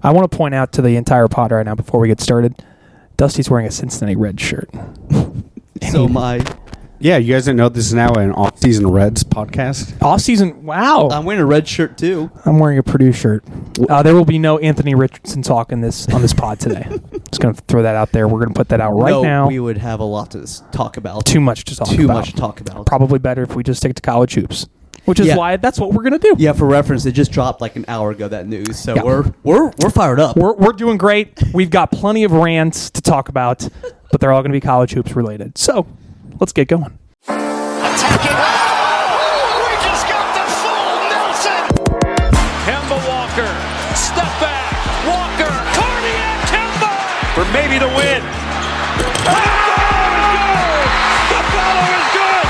I want to point out to the entire pod right now before we get started, Dusty's wearing a Cincinnati Reds shirt. So my... Yeah, you guys didn't know this is now an off-season Reds podcast? Off-season, wow. I'm wearing a red shirt, too. I'm wearing a Purdue shirt. There will be no Anthony Richardson talk on this pod today. Just going to throw that out there. We're going to put that out right now. We would have a lot to talk about. Too much to talk about. Probably better if we just stick to college hoops, which is why that's what we're going to do. Yeah, for reference, it just dropped like an hour ago, that news. So we're fired up. We're doing great. We've got plenty of rants to talk about, but they're all going to be college hoops related. So let's get going. Attacking. Oh, we just got the full Nelson. Kemba Walker. Step back. Walker. Cardiac Kemba. For maybe the win. Oh, the follow is good.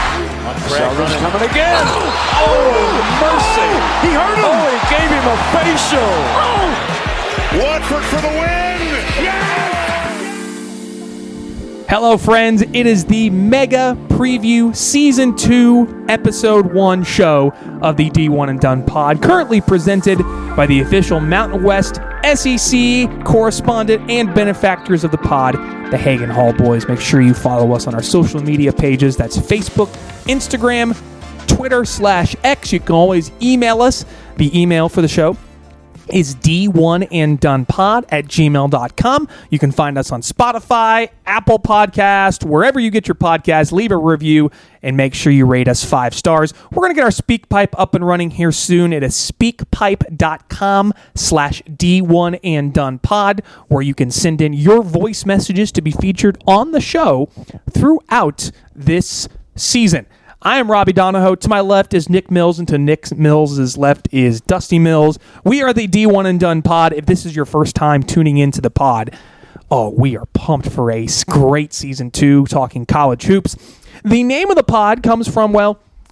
Sheldon's coming again. Oh, mercy. He hurt him. Oh, he gave him a facial. Oh. Watford for the win. Yeah. Hello, friends. It is the Mega Preview Season 2, Episode 1 show of the D1 and Done pod, currently presented by the official Mountain West SEC correspondent and benefactors of the pod, the Hagen Hall Boys. Make sure you follow us on our social media pages. That's Facebook, Instagram, Twitter/X. You can always email us. The email for the show is d1anddonepod@gmail.com. You can find us on Spotify, Apple Podcast, wherever you get your podcasts. Leave a review and make sure you rate us 5 stars. We're going to get our SpeakPipe up and running here soon. It is speakpipe.com/d1anddonepod, where you can send in your voice messages to be featured on the show throughout this season. I am Robby Donahoe. To my left is Nick Mills, and to Nick Mills' left is Dusty Mills. We are the D1 and Done pod. If this is your first time tuning into the pod, we are pumped for a great Season 2 talking college hoops. The name of the pod comes from,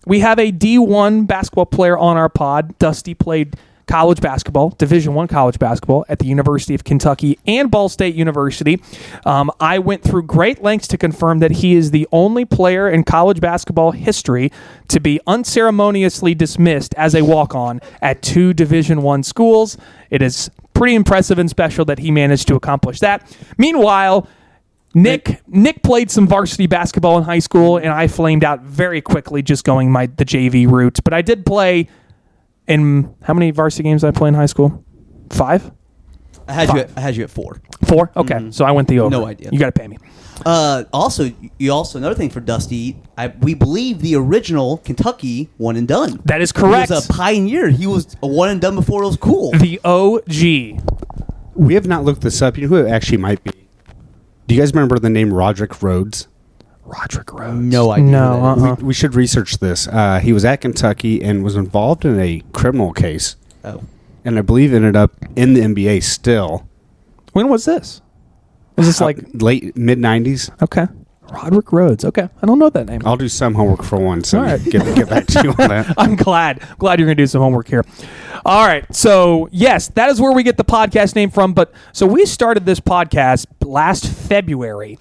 we have a D1 basketball player on our pod. Dusty played college basketball, Division I college basketball at the University of Kentucky and Ball State University. I went through great lengths to confirm that he is the only player in college basketball history to be unceremoniously dismissed as a walk-on at 2 Division I schools. It is pretty impressive and special that he managed to accomplish that. Meanwhile, Nick played some varsity basketball in high school, and I flamed out very quickly just going the JV route. But I did play... in how many varsity games did I play in high school? 5? I had you at 4. 4? Okay, so I went the over. No idea. You got to pay me. Also, another thing for Dusty, we believe the original Kentucky one and done. That is correct. He was a pioneer. He was a one and done before it was cool. The OG. We have not looked this up. You know who it actually might be? Do you guys remember the name Roderick Rhodes? Roderick Rhodes. No idea. No, We should research this. He was at Kentucky and was involved in a criminal case. Oh. And I believe ended up in the NBA still. When was this? Was this late mid-90s? Okay. Roderick Rhodes. Okay. I don't know that name. I'll do some homework for once. So all right. get back to you on that. I'm glad you're going to do some homework here. All right. So, yes, that is where we get the podcast name from. So we started this podcast last February.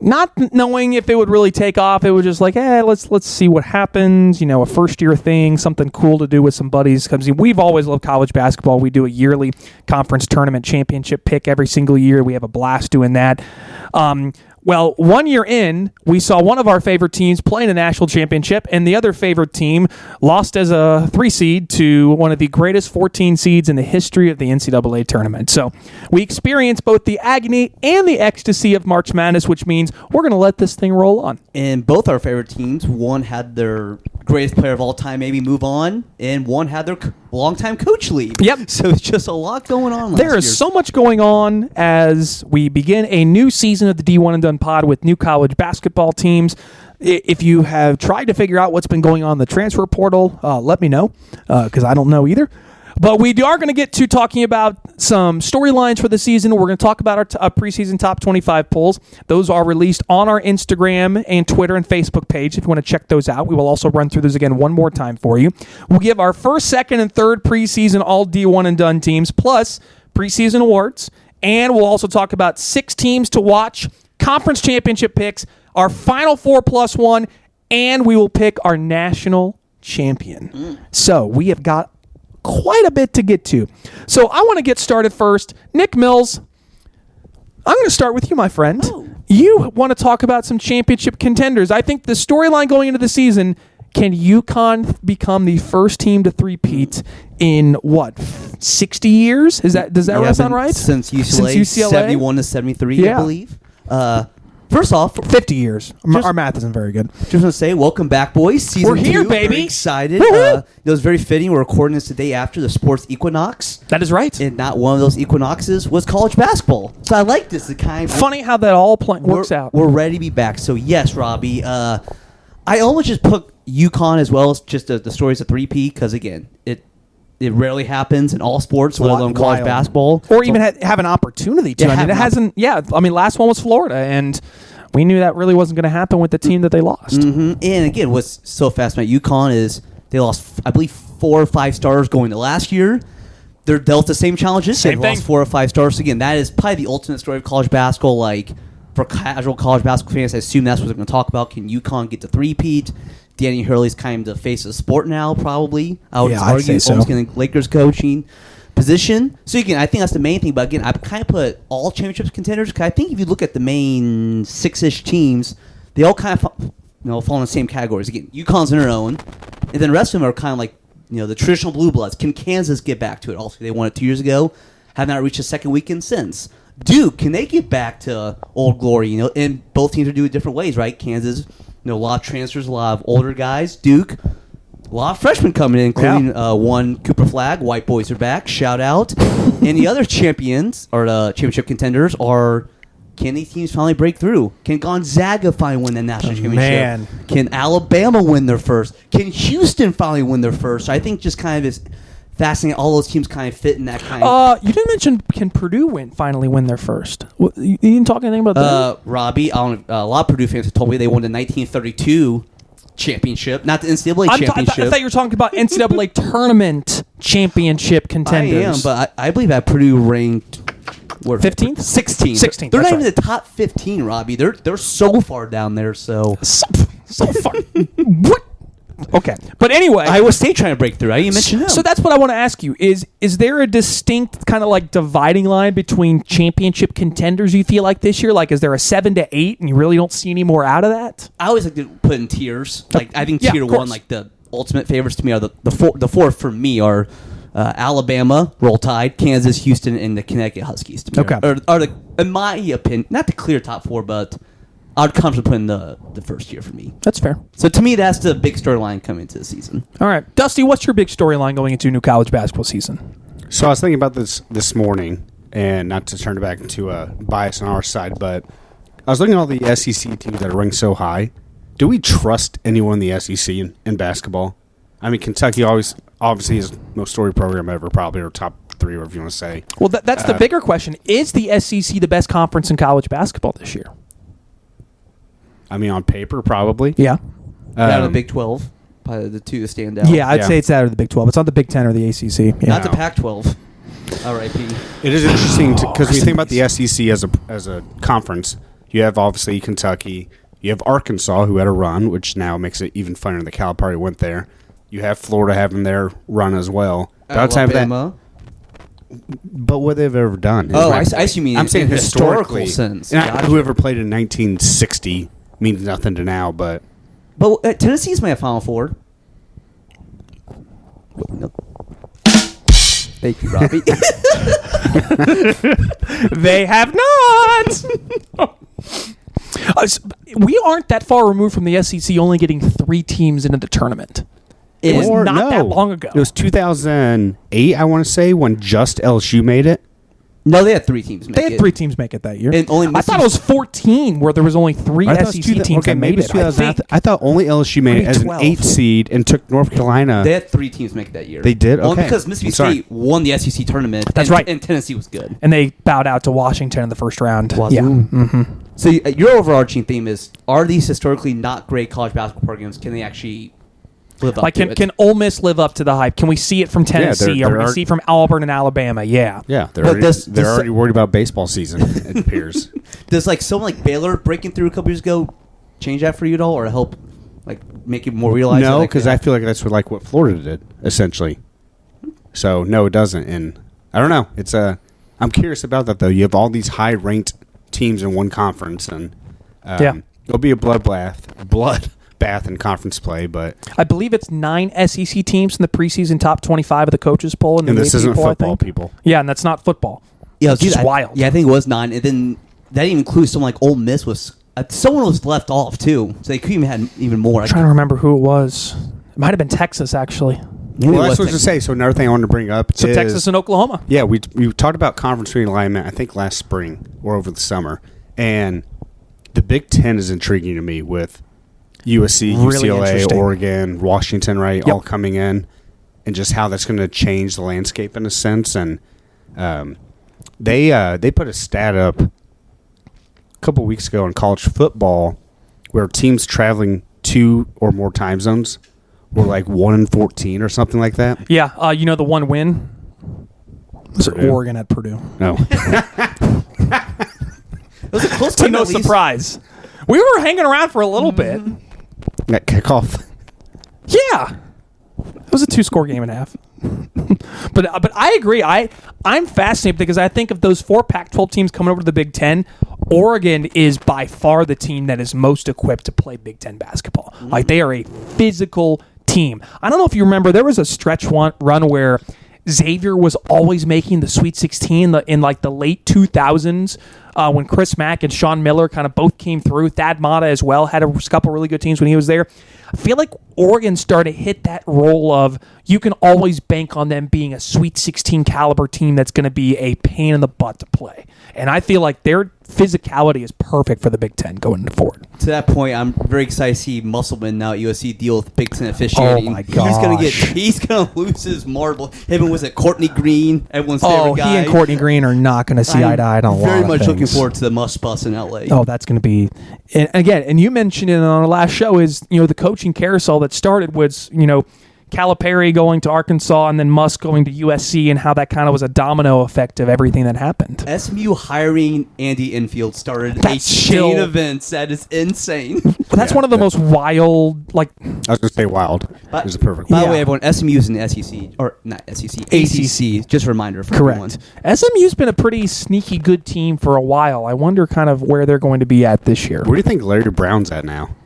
Not knowing if it would really take off, it was just like, let's see what happens. A first-year thing, something cool to do with some buddies. Because we've always loved college basketball. We do a yearly conference tournament championship pick every single year. We have a blast doing that. 1 year in, we saw one of our favorite teams play in a national championship, and the other favorite team lost as a 3 seed to one of the greatest 14 seeds in the history of the NCAA tournament. So we experienced both the agony and the ecstasy of March Madness, which means we're going to let this thing roll on. And both our favorite teams, one had their greatest player of all time maybe move on, and one had their longtime coach leave. Yep. So it's just a lot going on. There is so much going on as we begin a new season of the D1 and Done pod with new college basketball teams. If you have tried to figure out what's been going on in the transfer portal, let me know, because I don't know either. But we are going to get to talking about some storylines for the season. We're going to talk about our preseason top 25 polls. Those are released on our Instagram and Twitter and Facebook page if you want to check those out. We will also run through those again one more time for you. We'll give our first, second, and third preseason all D1 and Done teams, plus preseason awards. And we'll also talk about 6 teams to watch, conference championship picks, our Final Four plus one, and we will pick our national champion. So we have got quite a bit to get to. So I want to get started first. Nick Mills, I'm going to start with you, my friend. You want to talk about some championship contenders. I think the storyline going into the season, can UConn become the first team to three-peat in, 60 years? Does that sound right? Since UCLA, 71 to 73, I believe. First off, 50 years. Our math isn't very good. Just want to say, welcome back, boys. Season We're here, 2, baby. Very excited. It was very fitting. We're recording this the day after the sports equinox. That is right. And not one of those equinoxes was college basketball. So I like this. The kind of funny how that all works out. We're ready to be back. So yes, Robby. I almost just put UConn as well as just the stories of 3P because again, it rarely happens in all sports, let alone college basketball, or even have an opportunity to. I mean, it hasn't. Yeah, I mean, last one was Florida, and we knew that really wasn't going to happen with the team that they lost. Mm-hmm. And again, what's so fascinating about UConn is they lost, I believe, 4 or 5 stars going to last year. They're dealt the same challenges. They've lost 4 or 5 stars. So again, that is probably the ultimate story of college basketball. Like for casual college basketball fans, I assume that's what they're going to talk about. Can UConn get to three-peat? Danny Hurley's kind of the face of the sport now, probably. I would argue almost getting Lakers coaching position. So again, I think that's the main thing. But again, I kind of put all championships contenders because I think if you look at the main 6-ish teams, they all kind of fall in the same categories. Again, UConn's in their own, and then the rest of them are kind of like the traditional blue bloods. Can Kansas get back to it? Also, they won it 2 years ago. Have not reached a second weekend since. Duke, can they get back to old glory? And both teams are doing it different ways, right? Kansas, a lot of transfers, a lot of older guys. Duke, a lot of freshmen coming in, including one Cooper Flag. White boys are back. Shout out. And the other champions, or the championship contenders, are can these teams finally break through? Can Gonzaga finally win the national championship? Man. Can Alabama win their first? Can Houston finally win their first? I think just kind of is fascinating. All those teams kind of fit in that kind of... You didn't mention can Purdue finally win their first. You didn't talk anything about that? Robby, a lot of Purdue fans have told me they won the 1932 championship, not the NCAA championship. I thought you were talking about NCAA tournament championship contenders. I am, but I believe that Purdue ranked 15th? 16th. They're not even the top 15, Robby. They're so far down there. So far. What? Okay, but anyway, Iowa State trying to break through. I didn't mention them. So that's what I want to ask you: is there a distinct kind of like dividing line between championship contenders? You feel like this year, like is there a 7 to 8, and you really don't see any more out of that? I always like to put in tiers. Like I think tier 1, like the ultimate favorites to me are the four for me are Alabama, Roll Tide, Kansas, Houston, and the Connecticut Huskies. To me are the, in my opinion, not the clear top 4, but I'd comfortably put in the first year for me. That's fair. So to me, that's the big storyline coming into the season. All right, Dusty, what's your big storyline going into a new college basketball season? So I was thinking about this morning, and not to turn it back into a bias on our side, but I was looking at all the SEC teams that are ranked so high. Do we trust anyone in the SEC in basketball? I mean, Kentucky obviously is the most storied program ever, probably, or top 3, whatever you want to say. Well, that's the bigger question. Is the SEC the best conference in college basketball this year? I mean, on paper, probably. Yeah. Out of the Big 12, probably the two that stand out. Yeah, I'd say it's out of the Big 12. It's not the Big 10 or the ACC. Yeah. Not the Pac-12. R.I.P. It is interesting because when you think about the SEC as a conference, you have obviously Kentucky. You have Arkansas, who had a run, which now makes it even funnier. The Calipari went there. You have Florida having their run as well. Alabama. But what they've ever done. I see you mean I'm saying in historically. sense. Gotcha. Whoever played in 1960 means nothing to now, but Tennessee's made a Final Four. No. Thank you, Robby. They have not. We aren't that far removed from the SEC only getting 3 teams into the tournament. It was not that long ago. It was 2008, I want to say, when just LSU made it. No, they had 3 teams make it. They had 3 teams make it that year. And only I thought it was 14 where there was only 3 SEC teams that made it. I thought only LSU made it as an 8 seed and took North Carolina. They had 3 teams make it that year. They did? Okay. Only because Mississippi State won the SEC tournament. That's right. And Tennessee was good. And they bowed out to Washington in the first round. Wazoo. Yeah. Mm-hmm. So your overarching theme is, are these historically not great college basketball programs, can they actually live up to it? Can Ole Miss live up to the hype? Can we see it from Tennessee? Or can we see it from Auburn and Alabama? Yeah. Yeah, they're already worried about baseball season, it appears. Does someone like Baylor breaking through a couple years ago change that for you at all, or help make it more realized? No, because I feel like that's what Florida did, essentially. So no, it doesn't. And I don't know. I'm curious about that though. You have all these high-ranked teams in one conference, and it'll be a bloodbath in conference play. But I believe it's 9 SEC teams in the preseason top 25 of the coaches poll. And this isn't football, people. Yeah, and that's not football. Yeah, it's just wild. Yeah, I think it was 9, and then that even includes someone like Ole Miss was. Someone was left off too, so they could even had even more. I'm trying to remember who it was. It might have been Texas, actually. Well, that's what I was to say. So another thing I wanted to bring up is Texas and Oklahoma. Yeah, we talked about conference realignment, I think last spring or over the summer, and the Big Ten is intriguing to me with USC, really UCLA, Oregon, Washington, right, all coming in, and just how that's going to change the landscape in a sense. And they put a stat up a couple weeks ago in college football where teams traveling 2 or more time zones were like 1 in 14 or something like that. Yeah, the one win was Oregon at Purdue. No. It was a close To game, no at least. surprise. We were hanging around for a little bit. That kickoff. Yeah. It was a 2-score game and a half. But I agree. I'm fascinated because I think of those 4 Pac-12 teams coming over to the Big Ten, Oregon is by far the team that is most equipped to play Big Ten basketball. Like, they are a physical team. I don't know if you remember, there was a stretch run where Xavier was always making the Sweet 16 in like the late 2000s when Chris Mack and Sean Miller kind of both came through. Thad Matta as well had a couple really good teams when he was there. I feel like Oregon started to hit that role of you can always bank on them being a Sweet 16 caliber team that's going to be a pain in the butt to play. And I feel like their physicality is perfect for the Big Ten going forward. To that point, I'm very excited to see Musselman now at USC deal with Big Ten officiating. Oh my gosh. He's gonna lose his marble. Him and was it Courtney Green, everyone's favorite guy. He and Courtney Green are not going to see eye to eye on a lot of very much looking things. forward to the Mush Bus in LA. Oh, that's going to be, and again, and you mentioned it on our last show is, the coaching carousel that started was, Calipari going to Arkansas and then Musk going to USC, and how that kind of was a domino effect of everything that happened. SMU hiring Andy Enfield started a chain of events that is insane. That's one of the most wild, like... I was going to say wild. It was a perfect By the way, everyone, SMU's in the SEC, or not SEC, ACC. Just a reminder for everyone. Correct. SMU's been a pretty sneaky good team for a while. I wonder kind of where they're going to be at this year. Where do you think Larry Brown's at now?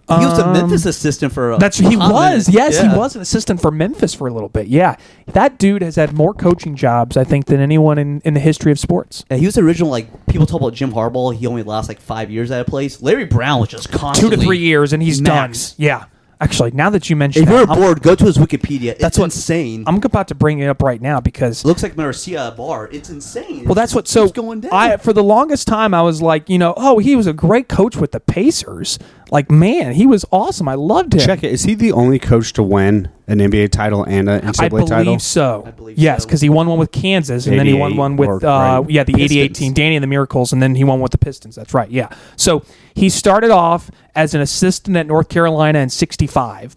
He was a Memphis assistant for he was. Yes, he was an assistant for Memphis for a little bit. Yeah. That dude has had more coaching jobs, I think, than anyone in the history of sports. Yeah, he was the original, people talk about Jim Harbaugh. He only lasts 5 years at a place. Larry Brown was just constantly 2 to 3 years, and he's max. done. Yeah. Actually, now that you mentioned if that, you're bored, go to his Wikipedia. It's insane. I'm about to bring it up right now because... It looks like Marcia Barr. It's insane. Well, that's what... So, going down. for the longest time, I was like, he was a great coach with the Pacers. Like, man, he was awesome. I loved him. Check it. Is he the only coach to win an NBA title and an NCAA title? I believe so. Yes, because he won one with Kansas, and then he won one with the 88 team, Danny and the Miracles, and then he won with the Pistons. That's right, yeah. So he started off as an assistant at North Carolina in 65.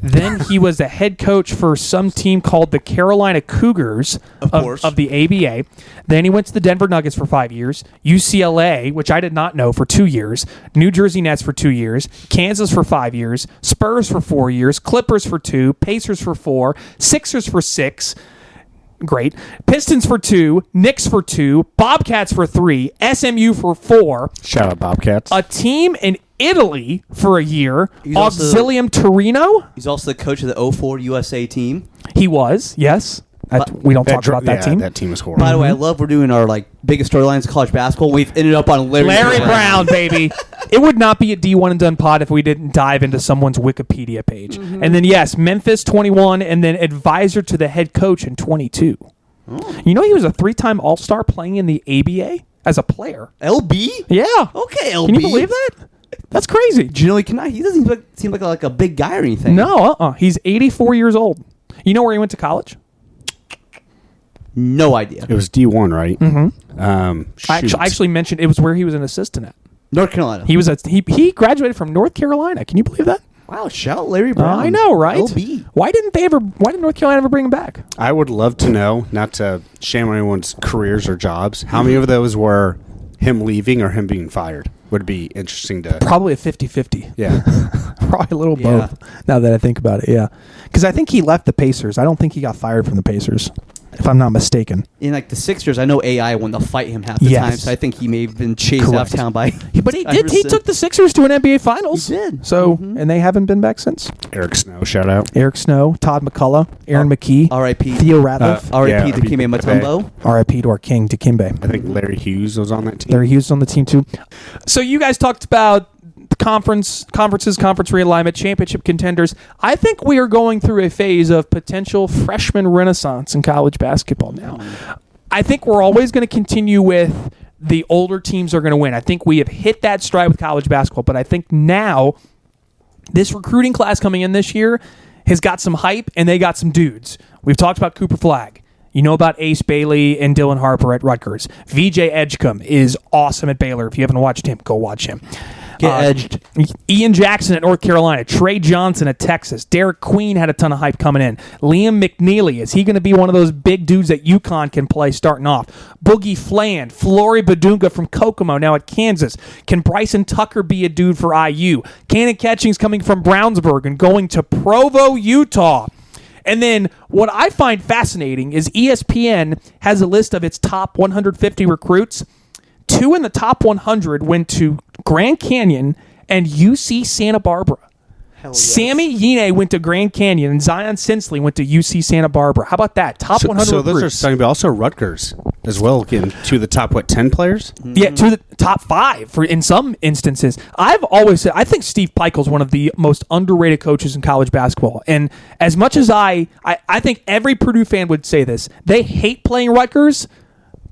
Then he was the head coach for some team called the Carolina Cougars of the ABA. Then he went to the Denver Nuggets for 5 years, UCLA, which I did not know, for 2 years, New Jersey Nets for 2 years, Kansas for 5 years, Spurs for 4 years, Clippers for 2, Pacers for 4, Sixers for 6. Great. Pistons for 2, Knicks for 2, Bobcats for 3, SMU for 4. Shout out Bobcats. A team in Italy for a year, Auxilium Torino. He's also the coach of the 04 USA team. He was, yes. We don't talk about that team. That team is horrible. By the way, I love we're doing our biggest storylines of college basketball. We've ended up on Larry Brown, baby. It would not be a D1 and Done pod if we didn't dive into someone's Wikipedia page. Mm-hmm. And then, yes, Memphis 21, and then advisor to the head coach in 22. Oh. He was a 3-time All-Star playing in the ABA as a player. LB? Yeah. Okay, LB. Can you believe that? That's crazy. He doesn't seem like a big guy or anything. No, He's 84 years old. You know where he went to college? No idea. It was D1, right? Mm-hmm. I actually mentioned it was where he was an assistant at. North Carolina. He graduated from North Carolina. Can you believe that? Wow, shout Larry Brown. I know, right? LB. Why didn't North Carolina ever bring him back? I would love to know, not to shame on anyone's careers or jobs, how many of those were him leaving or him being fired? would be interesting to. Probably a 50-50. Yeah. Probably a little Yeah. both, now that I think about it, yeah. Because I think he left the Pacers. I don't think he got fired from the Pacers, if I'm not mistaken. In like the Sixers, I know AI wanted to fight him half the Yes. time, so I think he may have been chased out of town by. But he did. He took the Sixers to an NBA Finals. He did. So, and they haven't been back since. Eric Snow, shout out. Eric Snow, Todd McCullough, Aaron McKee, R.I.P. Theo Ratliff, R.I.P. Yeah, Dikembe Mutombo. R.I.P. to our king, Dikembe. I think Larry Hughes was on that team. Larry Hughes on the team too. So you guys talked about the conference realignment, championship contenders. I think we are going through a phase of potential freshman renaissance in college basketball now. I think we're always going to continue with the older teams are going to win. I think we have hit that stride with college basketball, but I think now this recruiting class coming in this year has got some hype and they got some dudes. We've talked about Cooper Flagg. You know about Ace Bailey and Dylan Harper at Rutgers. VJ Edgecombe is awesome at Baylor. If you haven't watched him, go watch him. Get edged. Ian Jackson at North Carolina. Trey Johnson at Texas. Derek Queen had a ton of hype coming in. Liam McNeely, is he going to be one of those big dudes that UConn can play starting off? Boogie Fland, Flory Badunga from Kokomo, now at Kansas. Can Bryson Tucker be a dude for IU? Cannon Catching's coming from Brownsburg and going to Provo, Utah. And then what I find fascinating is ESPN has a list of its top 150 recruits. 2 in the top 100 went to Grand Canyon and UC Santa Barbara. Yes. Sammy Yine went to Grand Canyon and Zion Sensley went to UC Santa Barbara. How about that? Top 100 So those are recruits. starting, but also Rutgers as well, getting to the top, 10 players? Yeah, to the top 5 for in some instances. I've always said I think Steve Peichel's one of the most underrated coaches in college basketball. And as much as I think every Purdue fan would say this, they hate playing Rutgers,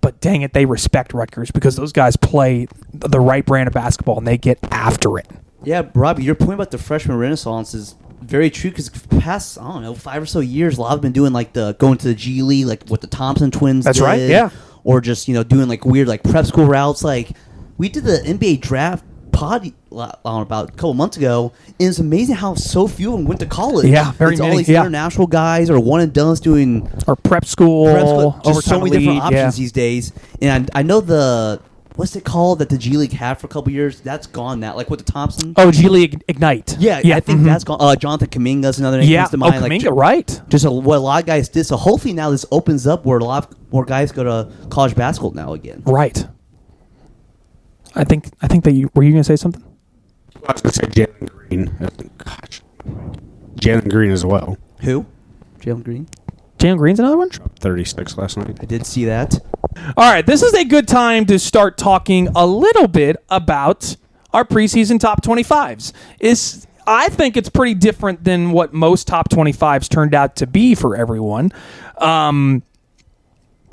but dang it, they respect Rutgers because those guys play the right brand of basketball and they get after it. Yeah, Robby, your point about the freshman renaissance is very true because past, 5 or so years, a lot have been doing like going to the G League, like what the Thompson twins That's did. right, yeah. Or just, doing like weird like prep school routes. Like we did the NBA draft pod about a couple months ago, and it's amazing how so few of them went to college. Yeah, very it's many, all these yeah. international guys or one and done's doing Or prep school, just so overtime many different elite, options these days. And I know what's it called that the G League had for a couple years? That's gone now. Like with the Thompson. Oh, G League Ignite. Yeah, I think that's gone. Jonathan Kuminga's another name comes to mind. Kuminga, right. Just what a lot of guys did. So hopefully now this opens up where a lot more guys go to college basketball now again. Right. I think that were you going to say something? I was going to say Jalen Green. Gosh. Jalen Green as well. Who? Jalen Green? Jalen Green's another one? 36 last night. I did see that. All right, this is a good time to start talking a little bit about our preseason top 25s. I think it's pretty different than what most top 25s turned out to be for everyone.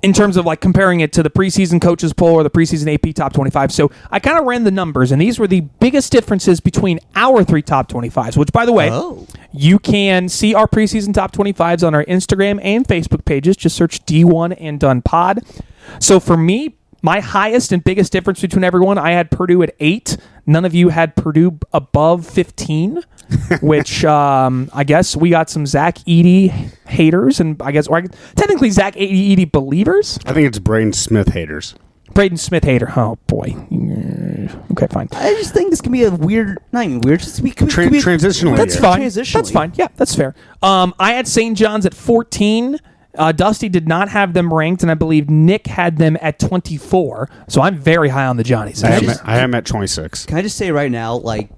In terms of like comparing it to the preseason coaches poll or the preseason AP top 25. So I kind of ran the numbers, and these were the biggest differences between our 3 top 25s, which, by the way, you can see our preseason top 25s on our Instagram and Facebook pages. Just search D1 and Done Pod. So for me, my highest and biggest difference between everyone, I had Purdue at 8. None of you had Purdue above 15, which I guess we got some Zach Edey haters, and technically Zach Edey believers. I think it's Braden Smith haters. Braden Smith hater. Oh, boy. Okay, fine. I just think this can be a weird, not even weird, just be Transitional That's year. fine. Transitionally. That's fine. Yeah, that's fair. I had St. John's at 14. Dusty did not have them ranked, and I believe Nick had them at 24. So I'm very high on the Johnnies. I am at 26. Can I just say right now, like,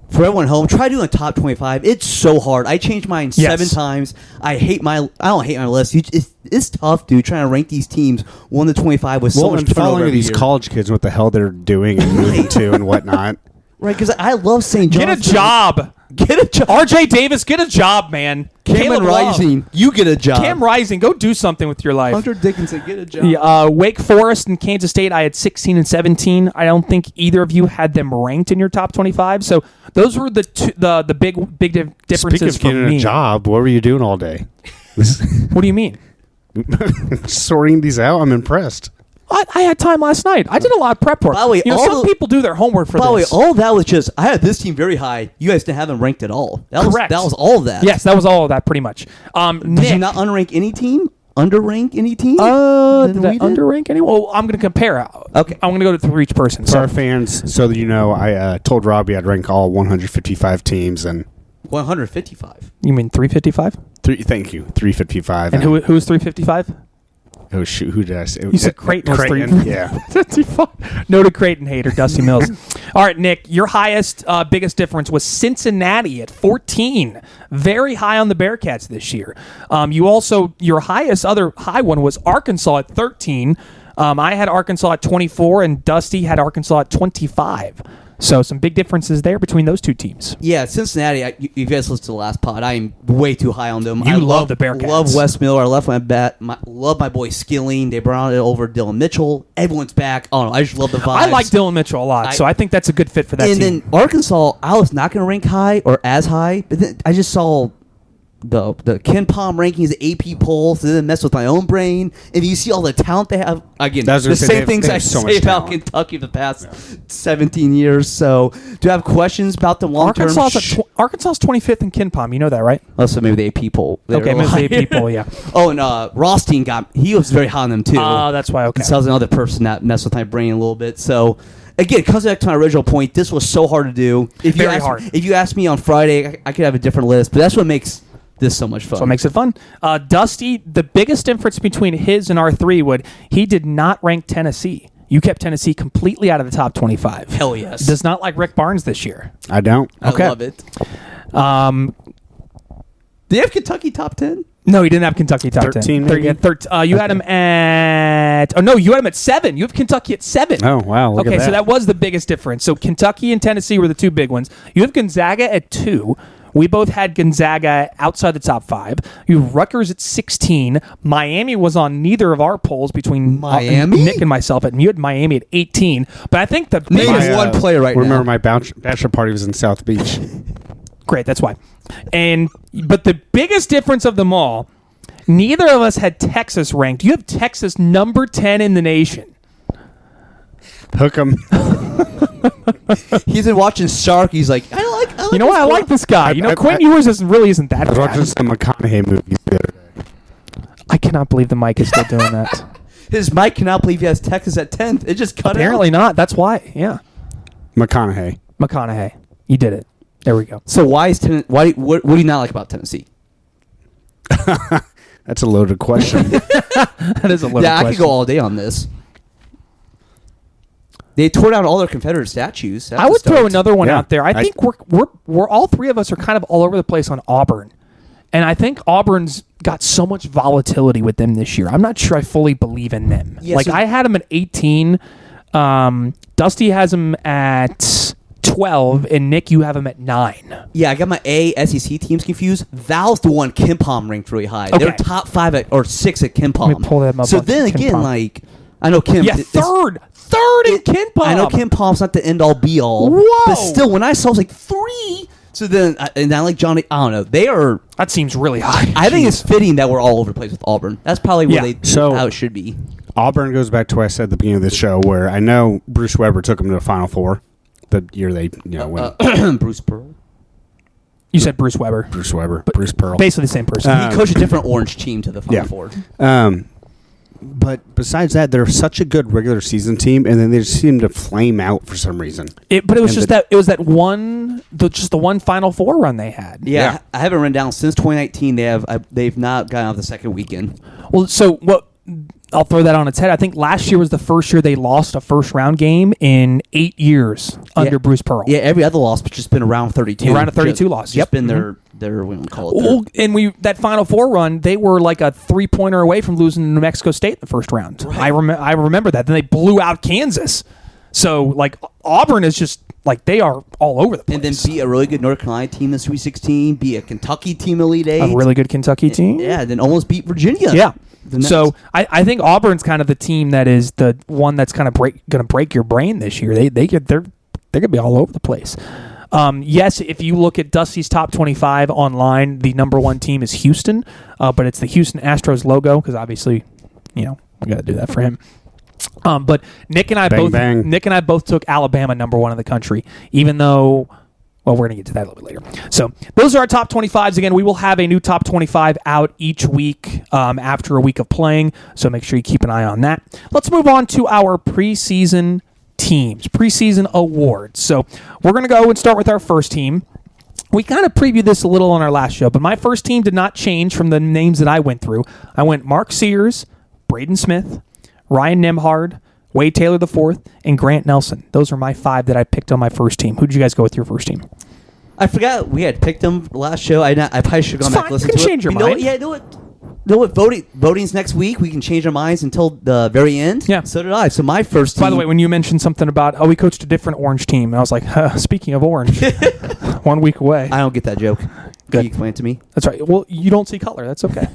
for everyone home, try doing a top 25. It's so hard. I changed mine 7 times. I don't hate my list. It's tough, dude, trying to rank these teams 1 to 25 with so much turnover following every these year. college kids, what the hell they're doing and moving to and whatnot. Right, because I love St. John's. Get a job. Get a job. RJ Davis, get a job, man. Cameron Rising, you get a job. Cam Rising, go do something with your life. Hunter Dickinson, get a job. Yeah, Wake Forest and Kansas State, I had 16 and 17. I don't think either of you had them ranked in your top 25. So those were the big differences Speaking of for getting me. a job, what were you doing all day? What do you mean? Sorting these out? I'm impressed. I had time last night. I did a lot of prep work. By the way, some people do their homework for By the way, this. all that was just, I had this team very high. You guys didn't have them ranked at all. Correct. That was all of that. Yes, that was all of that pretty much. Did you not unrank any team? underrank any team? Did I underrank anyone? Well, I'm going to compare. Okay. I'm going to go for each person. For our fans, so that you know, I told Robby I'd rank all 155 teams, and 155. You mean 355? Thank you, 355. And who's 355? Oh shoot, who did I say? You said Creighton was Creighton, yeah. 355. Noted Creighton hater, Dusty Mills. All right, Nick, your highest, biggest difference was Cincinnati at 14. Very high on the Bearcats this year. Your highest other high one was Arkansas at 13. I had Arkansas at 24, and Dusty had Arkansas at 25. So some big differences there between those two teams. Yeah, Cincinnati, you guys listened to the last pod. I am way too high on them. I love the Bearcats. Love Wes Miller. I love love my boy Skilling. They brought it over Dylan Mitchell. Everyone's back. Oh, I just love the vibes. I like Dylan Mitchell a lot, so I think that's a good fit for that team. And then Arkansas, I was not going to rank high or as high, but then I just saw the Ken Palm rankings, the AP poll, so then mess with my own brain. And you see all the talent they have. Again, the same things I say about Kentucky the past 17 years. So, do you have questions about them long term? Arkansas's 25th in Ken Palm. You know that, right? Oh, so maybe the AP poll. Okay, maybe the AP poll, yeah. Oh, and Rothstein he was very high on them too. Oh, that's why, okay. So I was another person that messed with my brain a little bit. So, again, comes back to my original point, this was so hard to do. If you asked me on Friday, I could have a different list, but that's what makes this so much fun. So it makes it fun. Dusty, the biggest difference between his and our three he did not rank Tennessee. You kept Tennessee completely out of the top 25. Hell yes. Does not like Rick Barnes this year. I don't. Okay. I love it. Do you have Kentucky top 10? No, he didn't have Kentucky top 13, 10. You had him at... Oh, no, you had him at 7. You have Kentucky at 7. Oh, wow. Look at that. So that was the biggest difference. So Kentucky and Tennessee were the two big ones. You have Gonzaga at 2. We both had Gonzaga outside the top 5. You have Rutgers at 16. Miami was on neither of our polls between Nick and myself. And you had Miami at 18. But I think the biggest one player right now. Remember my bachelor party was in South Beach. Great, that's why. But the biggest difference of them all, neither of us had Texas ranked. You have Texas number 10 in the nation. Hook 'em. He's been watching Shark. He's like, I like you know what? I like this guy. Quentin Ewers isn't that bad. I was watching some McConaughey movies the other day. I cannot believe the mic is still doing that. His mic cannot believe he has Texas at 10th. It just cut Apparently not. That's why. Yeah. McConaughey. You did it. There we go. So why is what do you not like about Tennessee? That's a loaded question. That is a loaded question. Yeah, I could go all day on this. They tore down all their Confederate statues. I would throw another one out there. I think we're all three of us are kind of all over the place on Auburn. And I think Auburn's got so much volatility with them this year. I'm not sure I fully believe in them. Yeah, I had them at 18. Dusty has them at 12, and Nick, you have them at 9. Yeah, I got my SEC teams confused. Val's the one KenPom ranked really high. Okay. They're top 5 or 6 at KenPom. Let me pull them up. So then again, I know Kim. Yeah, third in KenPom. I know KenPom's not the end all be all. Whoa! But still, when I saw, I was like 3. So then, and I like Johnny. I don't know. They are. That seems really high. I think it's fitting that we're all over the place with Auburn. That's probably where how it should be. Auburn goes back to what I said at the beginning of this show, where I know Bruce Weber took them to the Final Four the year they went. Bruce Pearl. You said Bruce Weber. Bruce Pearl. Basically the same person. He coached a different orange team to the Final Four. But besides that, they're such a good regular season team, and then they just seem to flame out for some reason. But it was the one Final Four run they had. Yeah, I haven't run down since 2019. They've not gotten off the second weekend. Well, so what? I'll throw that on its head. I think last year was the first year they lost a first round game in 8 years under Bruce Pearl. Yeah, every other loss has just been around 32. Around a 32 loss. Just been their we don't call it. And that Final Four run, they were like a 3-pointer away from losing to New Mexico State in the first round. Right. I remember that. Then they blew out Kansas. So Auburn is just they are all over the place. And then be a really good North Carolina team in the Sweet 16, be a Kentucky team Elite 8. A really good Kentucky team. Yeah, then almost beat Virginia. Yeah. So I think Auburn's kind of the team that is the one that's kind of going to break your brain this year. They're going to be all over the place. Yes, if you look at Dusty's top 25 online, the number 1 team is Houston, but it's the Houston Astros logo because obviously, we got to do that for him. But Nick and I both took Alabama number 1 in the country, even though Well, we're going to get to that a little bit later. So those are our top 25s. Again, we will have a new top 25 out each week after a week of playing. So make sure you keep an eye on that. Let's move on to our preseason teams, preseason awards. So we're going to go and start with our first team. We kind of previewed this a little on our last show, but my first team did not change from the names that I went through. I went Mark Sears, Braden Smith, Ryan Nembhard, Wade Taylor IV, and Grant Nelson. Those are my 5 that I picked on my first team. Who did you guys go with your first team? I forgot we had picked them last show. I probably should have gone back and listened to it. You can change your mind. You know what? Voting's next week. We can change our minds until the very end. Yeah. So did I. So my first team. By the way, when you mentioned something about, we coached a different orange team, I was like, speaking of orange, 1 week away. I don't get that joke. Good. Can you explain it to me? That's right. Well, you don't see color. That's okay.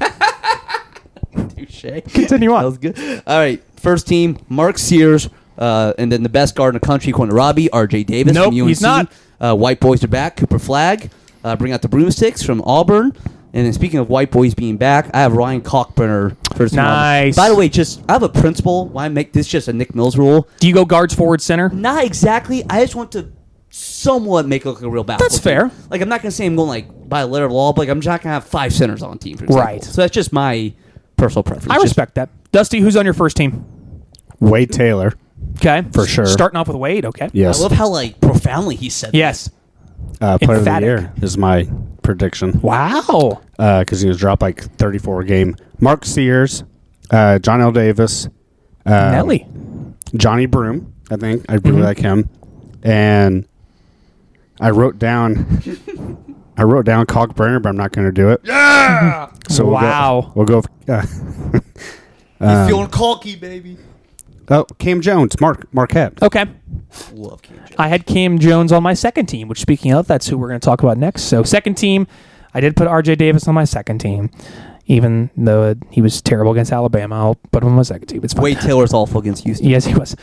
Touche. Continue on. That was good. All right. First team, Mark Sears, and then the best guard in the country, according to Robby, R.J. Davis Nope, from UNC. he's not. White boys are back. Cooper Flagg, bring out the broomsticks from Auburn. And then speaking of white boys being back, I have Ryan Kalkbrenner first team. Nice. By the way, I have a principle. Why I make this just a Nick Mills rule? Do you go guards, forward, center? Not exactly. I just want to somewhat make it look like a real basketball That's team. fair. Like, I'm not going to say I'm going, like, by a letter of law, but, like, I'm just not going to have 5 centers on the team, for example. Right. So that's just my personal preference. I respect that. Dusty, who's on your first team? Wade Taylor. Okay. For sure. Starting off with Wade, okay. Yes. I love how, like, profoundly he said Yes. Player of the Emphatic. year is my prediction. Wow. Because he was dropped like 34 a game. Mark Sears, John L. Davis, Nelly. Johnny Broom. I think I really like him. And I wrote down Kalkbrenner, but I'm not going to do it. Yeah. So wow. We'll go. You feeling calky, baby. Cam Jones, Marquette. Okay. Love Cam Jones. I had Cam Jones on my second team, which, speaking of, that's who we're going to talk about next. So, second team, I did put R.J. Davis on my second team. Even though he was terrible against Alabama, I'll put him on my second team. It's fine. Wade Taylor's awful against Houston. Yes, he was.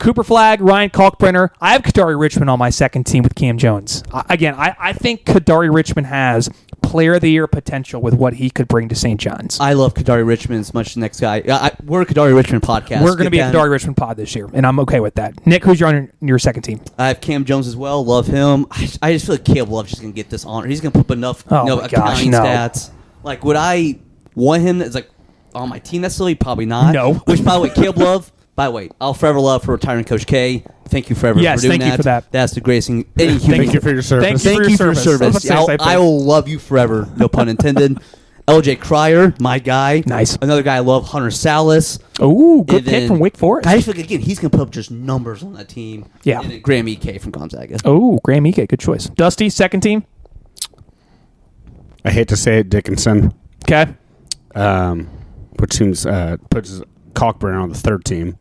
Cooper Flagg, Ryan Kalkbrenner. I have Kadari Richmond on my second team with Cam Jones. I think Kadari Richmond has player of the year potential with what he could bring to St. John's. I love Kadari Richmond as much as the next guy. We're a Kadari Richmond podcast. We're going to be a Kadari Richmond pod this year, and I'm okay with that. Nick, who's on your second team? I have Cam Jones as well. Love him. I just feel like Caleb Love's just going to get this honor. He's going to put up enough accounting stats. Like, would I want him as like on my team necessarily? Probably not. No. Which, by the way, Caleb Love, by the way, I'll forever love for retiring Coach K. Thank you forever for doing that. Yes, thank you for that. That's the greatest thing any human. Thank you for your service. Thank you for your service. I will love you forever. No pun intended. LJ Cryer, my guy. Nice. Another guy I love, Hunter Salas. Ooh, good And pick then- from Wake Forest. I just feel like, again, he's going to put up just numbers on that team. Yeah. And then Graham E.K. from Gonzaga. Oh, Graham Ike, good choice. Dusty, second team. I hate to say it, Dickinson. Okay. Which seems puts Kalkbrenner on the third team.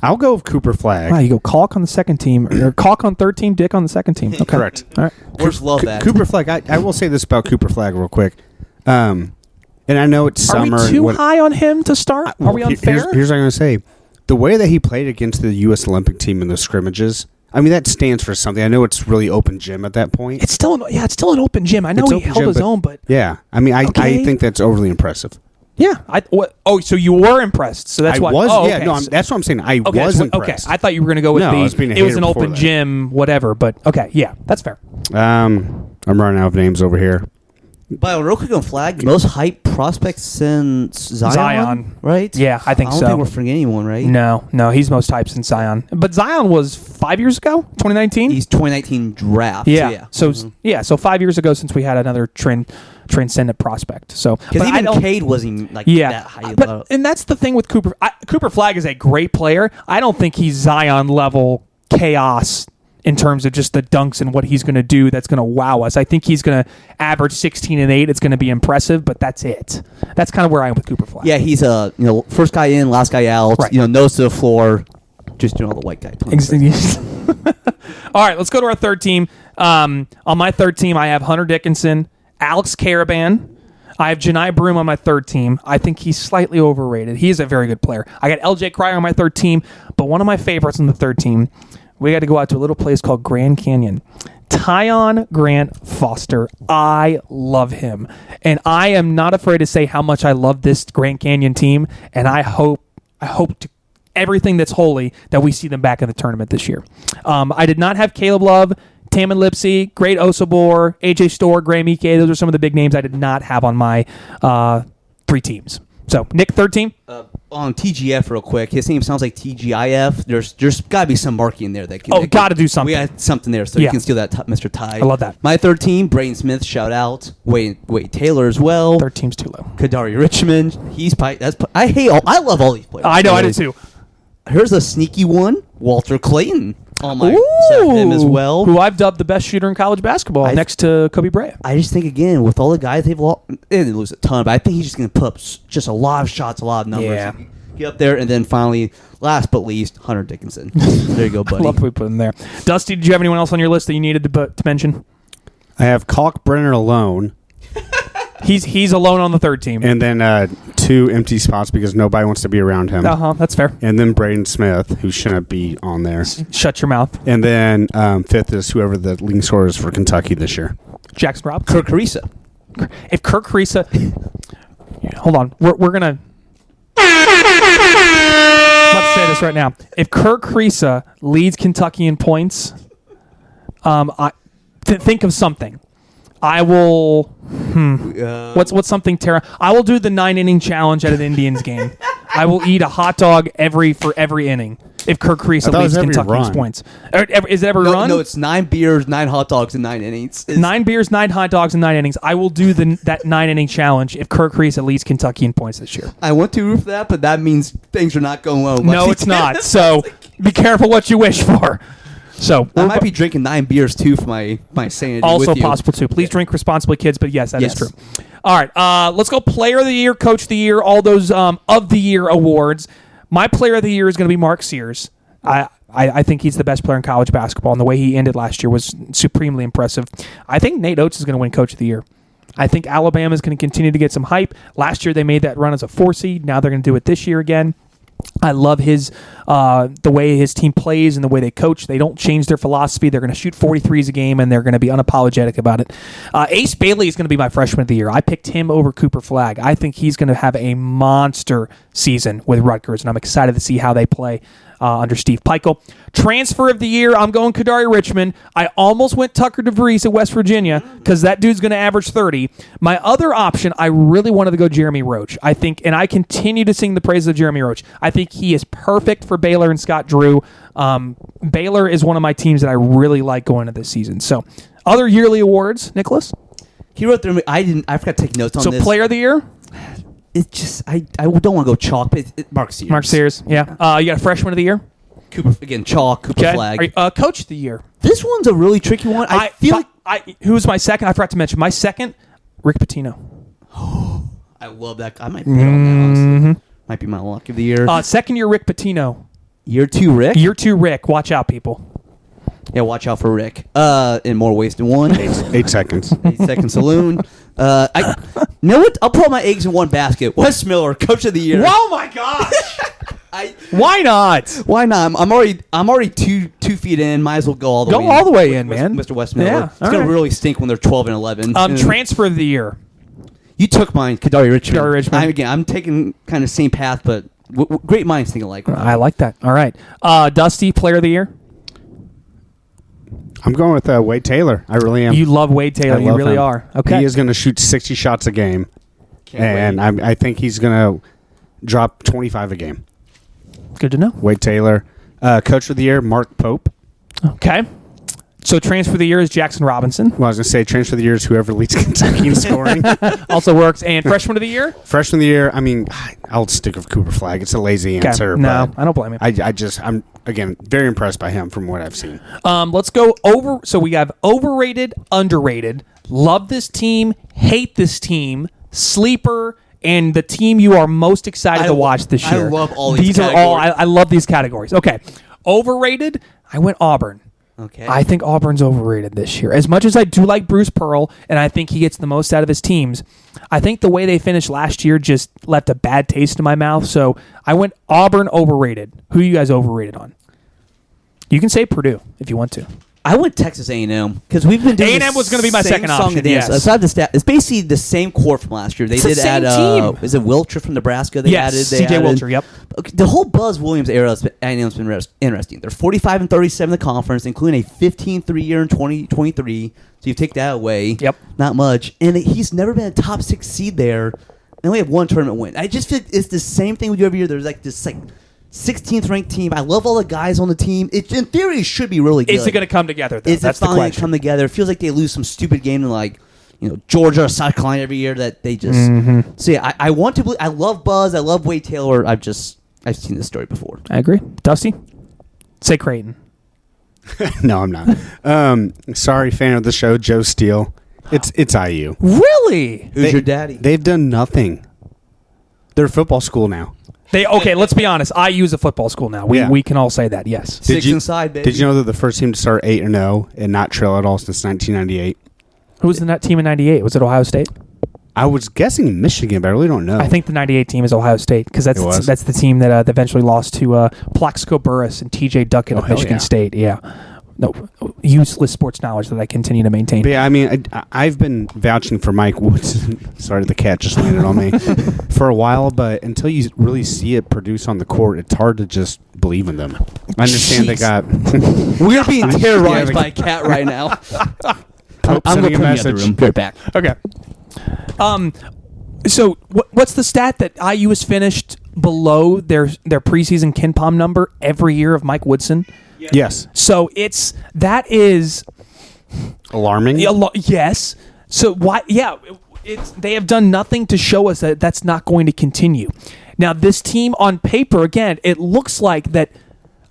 I'll go with Cooper Flagg. Wow, you go Kalk on the second team, or Kalk on third team, Dick on the second team. Okay. Correct. All right. Worst love that. Cooper Flagg. I will say this about Cooper Flagg real quick. And I know it's Are summer. we too high on him to start? Are we unfair? Here's what I'm going to say. The way that he played against the U.S. Olympic team in the scrimmages, I mean, that stands for something. I know it's really open gym at that point. It's still an open gym. I know It's he open held gym, his own, but yeah, I mean, I Okay. think that's overly impressive. yeah. So you were impressed. So that's I why. was. Oh, yeah, okay. no, that's what I'm saying. I Okay, was okay. impressed. I thought you were going to go with No, I was being a it was hater an before open that. gym, whatever. But okay, yeah, that's fair. I'm running out of names over here. By the way, real quick on Flag, most hype prospects since Zion, right? Yeah, I think I don't so. think we're forgetting anyone, right? No, he's most hyped since Zion. But Zion was 5 years ago, 2019. He's 2019 draft. Yeah. So Mm-hmm. so 5 years ago since we had another transcendent prospect. So Because even Cade wasn't that high. and that's the thing with Cooper. Cooper Flagg is a great player. I don't think he's Zion level chaos in terms of just the dunks and what he's going to do. That's going to wow us. I think he's going to average 16 and 8. It's going to be impressive, but that's it. That's kind of where I am with Cooper Flagg. Yeah, he's first guy in, last guy out. Right. Nose to the floor. Just doing all the white guy. All right, let's go to our third team. On my third team, I have Hunter Dickinson, Alex Caravan. I have Janai Broom on my third team. I think he's slightly overrated. He is a very good player. I got LJ Cryer on my third team, but one of my favorites on the third team, we got to go out to a little place called Grand Canyon. Tyon Grant Foster. I love him. And I am not afraid to say how much I love this Grand Canyon team, and I hope to everything that's holy that we see them back in the tournament this year. I did not have Caleb Love, Taman Lipsey, Great Osobor, AJ Storr, Graham Ike. Those are some of the big names I did not have on my 3 teams. So, Nick, third team? On TGF real quick. His name sounds like TGIF. There's got to be some marking there that can... Oh, got to do something. We got something there, so you can steal that, Mr. Ty. I love that. My third team, Braden Smith, shout out. Wade Taylor as well. Third team's too low. Kadari Richmond. I love all these players. I know, I do too. Here's a sneaky one. Walter Clayton. On my side of him as well. Who I've dubbed the best shooter in college basketball next to Kobe Bryant. I just think, again, with all the guys they've lost, they didn't lose a ton, but I think he's just going to put up just a lot of shots, a lot of numbers. Yeah. Get up there, and then finally, last but least, Hunter Dickinson. There you go, buddy. I love what we put in there. Dusty, did you have anyone else on your list that you needed to mention? I have Kalkbrenner alone. He's alone on the third team. And then 2 empty spots because nobody wants to be around him. That's fair. And then Braden Smith, who shouldn't be on there. Shut your mouth. And then 5th is whoever the leading scorer is for Kentucky this year. Jackson Robinson. Kirk Carissa. If Kirk Carissa... hold on. We're going to... Let's say this right now. If Kirk Carissa leads Kentucky in points, think of something. I will. What's something I will do the 9-inning challenge at an Indians game. I will eat a hot dog for every inning if Kirk Carissa leads Kentucky's points. Is it every run? No, it's 9 beers, 9 hot dogs, and 9 innings. 9 beers, 9 hot dogs, and 9 innings. I will do that 9-inning challenge if Kirk Carissa leads Kentucky in points this year. I want to root for that, but that means things are not going well. No, it's not. So be careful what you wish for. So I might be drinking 9 beers too for my sanity. Also with you. possible too. Please drink responsibly, kids. But yes, that is true. All right, let's go. Player of the year, coach of the year, all those of the year awards. My player of the year is going to be Mark Sears. I think he's the best player in college basketball, and the way he ended last year was supremely impressive. I think Nate Oates is going to win coach of the year. I think Alabama is going to continue to get some hype. Last year they made that run as a 4 seed. Now they're going to do it this year again. I love the way his team plays and the way they coach. They don't change their philosophy. They're going to shoot 43s a game, and they're going to be unapologetic about it. Ace Bailey is going to be my freshman of the year. I picked him over Cooper Flagg. I think he's going to have a monster season with Rutgers, and I'm excited to see how they play under Steve Peichel. Transfer of the year, I'm going Kadari Richmond. I almost went Tucker DeVries at West Virginia because that dude's going to average 30. My other option, I really wanted to go Jeremy Roach. I think, and I continue to sing the praises of Jeremy Roach. I think he is perfect for Baylor and Scott Drew. Baylor is one of my teams that I really like going into this season. So, other yearly awards, Nicholas? He wrote them. I forgot to take notes on this. So, player of the year? It's just I don't want to go chalk, but Mark Sears. Mark Sears, yeah. You got a freshman of the year? Cooper again, chalk. Cooper Flagg. Coach of the year. This one's a really tricky one. I feel like who was my second? I forgot to mention my second. Rick Pitino. I love that guy. I might bet on that. Honestly. Might be my lock of the year. Second year, Rick Pitino. Year 2, Rick. Year 2, Rick. Watch out, people. Yeah, watch out for Rick. In more ways than one. 8 seconds. 8 second saloon. You know what? I'll put all my eggs in one basket. Wes Miller, coach of the year. Oh my gosh! Why not? Why not? I'm already 2 feet in. Might as well go all the way. Go all the way in, man. Mr. Wes Miller. Yeah, it's gonna really stink when they're 12 and 11. Transfer of the year. You took mine, Kadari Richmond. Richmond. I'm taking kind of same path, but great minds think alike. I like that. All right, Dusty, player of the year. I'm going with Wade Taylor. I really am. You love Wade Taylor. You really are. Okay. He is going to shoot 60 shots a game, and I think he's going to drop 25 a game. Good to know. Wade Taylor. Coach of the year, Mark Pope. Okay. So transfer of the year is Jackson Robinson. Well, I was going to say transfer of the year is whoever leads Kentucky in scoring. Also works. And freshman of the year? Freshman of the year, I mean, I'll stick with Cooper Flagg. It's a lazy answer. No, but I don't blame you. I'm, again, very impressed by him from what I've seen. Let's go over. So we have overrated, underrated, love this team, hate this team, sleeper, and the team you are most excited to watch this year. I love all these categories. Are all, I love these categories. Okay. Overrated, I went Auburn. Okay. I think Auburn's overrated this year. As much as I do like Bruce Pearl, and I think he gets the most out of his teams, I think the way they finished last year just left a bad taste in my mouth. So I went Auburn overrated. Who are you guys overrated on? You can say Purdue if you want to. I went Texas A&M because we've been doing A&M was going to be my second option. Yes. Aside the stat, it's basically the same core from last year. They It's did the same add. team. Is it Wilcher from Nebraska? They Yes, added. C.J. Wilcher. Yep. Okay, the whole Buzz Williams era has been, A&M's been interesting. They're 45-37 in the conference, including a 15-3 year in 2023. So you take that away. Yep. Not much, and he's never been a top 6 seed there. And we have one tournament win. I just feel it's the same thing we do every year. There's like this 16th ranked team. I love all the guys on the team. It, in theory, should be really good. Is it going to come together, though? Is That's it the finally question. come together? It feels like they lose some stupid game to Georgia or South Carolina every year that they just. So yeah, I want to believe. I love Buzz. I love Wade Taylor. I've seen this story before. I agree. Dusty? Say Creighton. No, I'm not. Sorry, fan of the show, Joe Steele. It's IU. Really? Who's your daddy? They've done nothing. They're a football school now. Okay, let's be honest. IU is a football school now. We can all say that, yes. Six inside, baby. Did you know they're the first team to start 8-0 and not trail at all since 1998? Who was the team in 98? Was it Ohio State? I was guessing Michigan, but I really don't know. I think the 98 team is Ohio State because that's the team that eventually lost to Plaxico Burress and TJ Duckett of Michigan State. Yeah. No, useless sports knowledge that I continue to maintain. But yeah, I mean, I've been vouching for Mike Woods. Sorry, the cat just landed on me for a while, but until you really see it produce on the court, it's hard to just believe in them. I understand they got. We're being terrorized by a cat right now. I'm going to put you in the other room. Be right back. Okay. So what's the stat that IU has finished below their preseason KenPom number every year of Mike Woodson? Yes. So that is alarming. Yes. So why? Yeah, they have done nothing to show us that that's not going to continue. Now this team on paper, again, it looks like that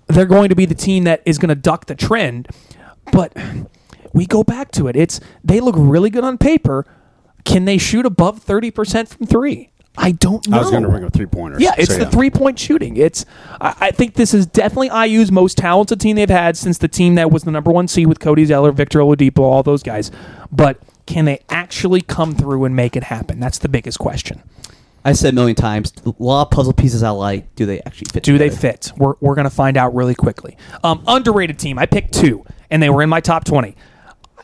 they're going to be the team that is going to duck the trend, but we go back to it. They look really good on paper. Can they shoot above 30% from three? I don't know. I was going to bring up 3-pointers. Yeah, it's the 3-point shooting. I think this is definitely IU's most talented team they've had since the team that was the number 1 seed with Cody Zeller, Victor Oladipo, all those guys. But can they actually come through and make it happen? That's the biggest question. I said a million times, a lot of puzzle pieces I like. Do they actually fit? Do they fit? We're going to find out really quickly. Underrated team. I picked 2, and they were in my top 20.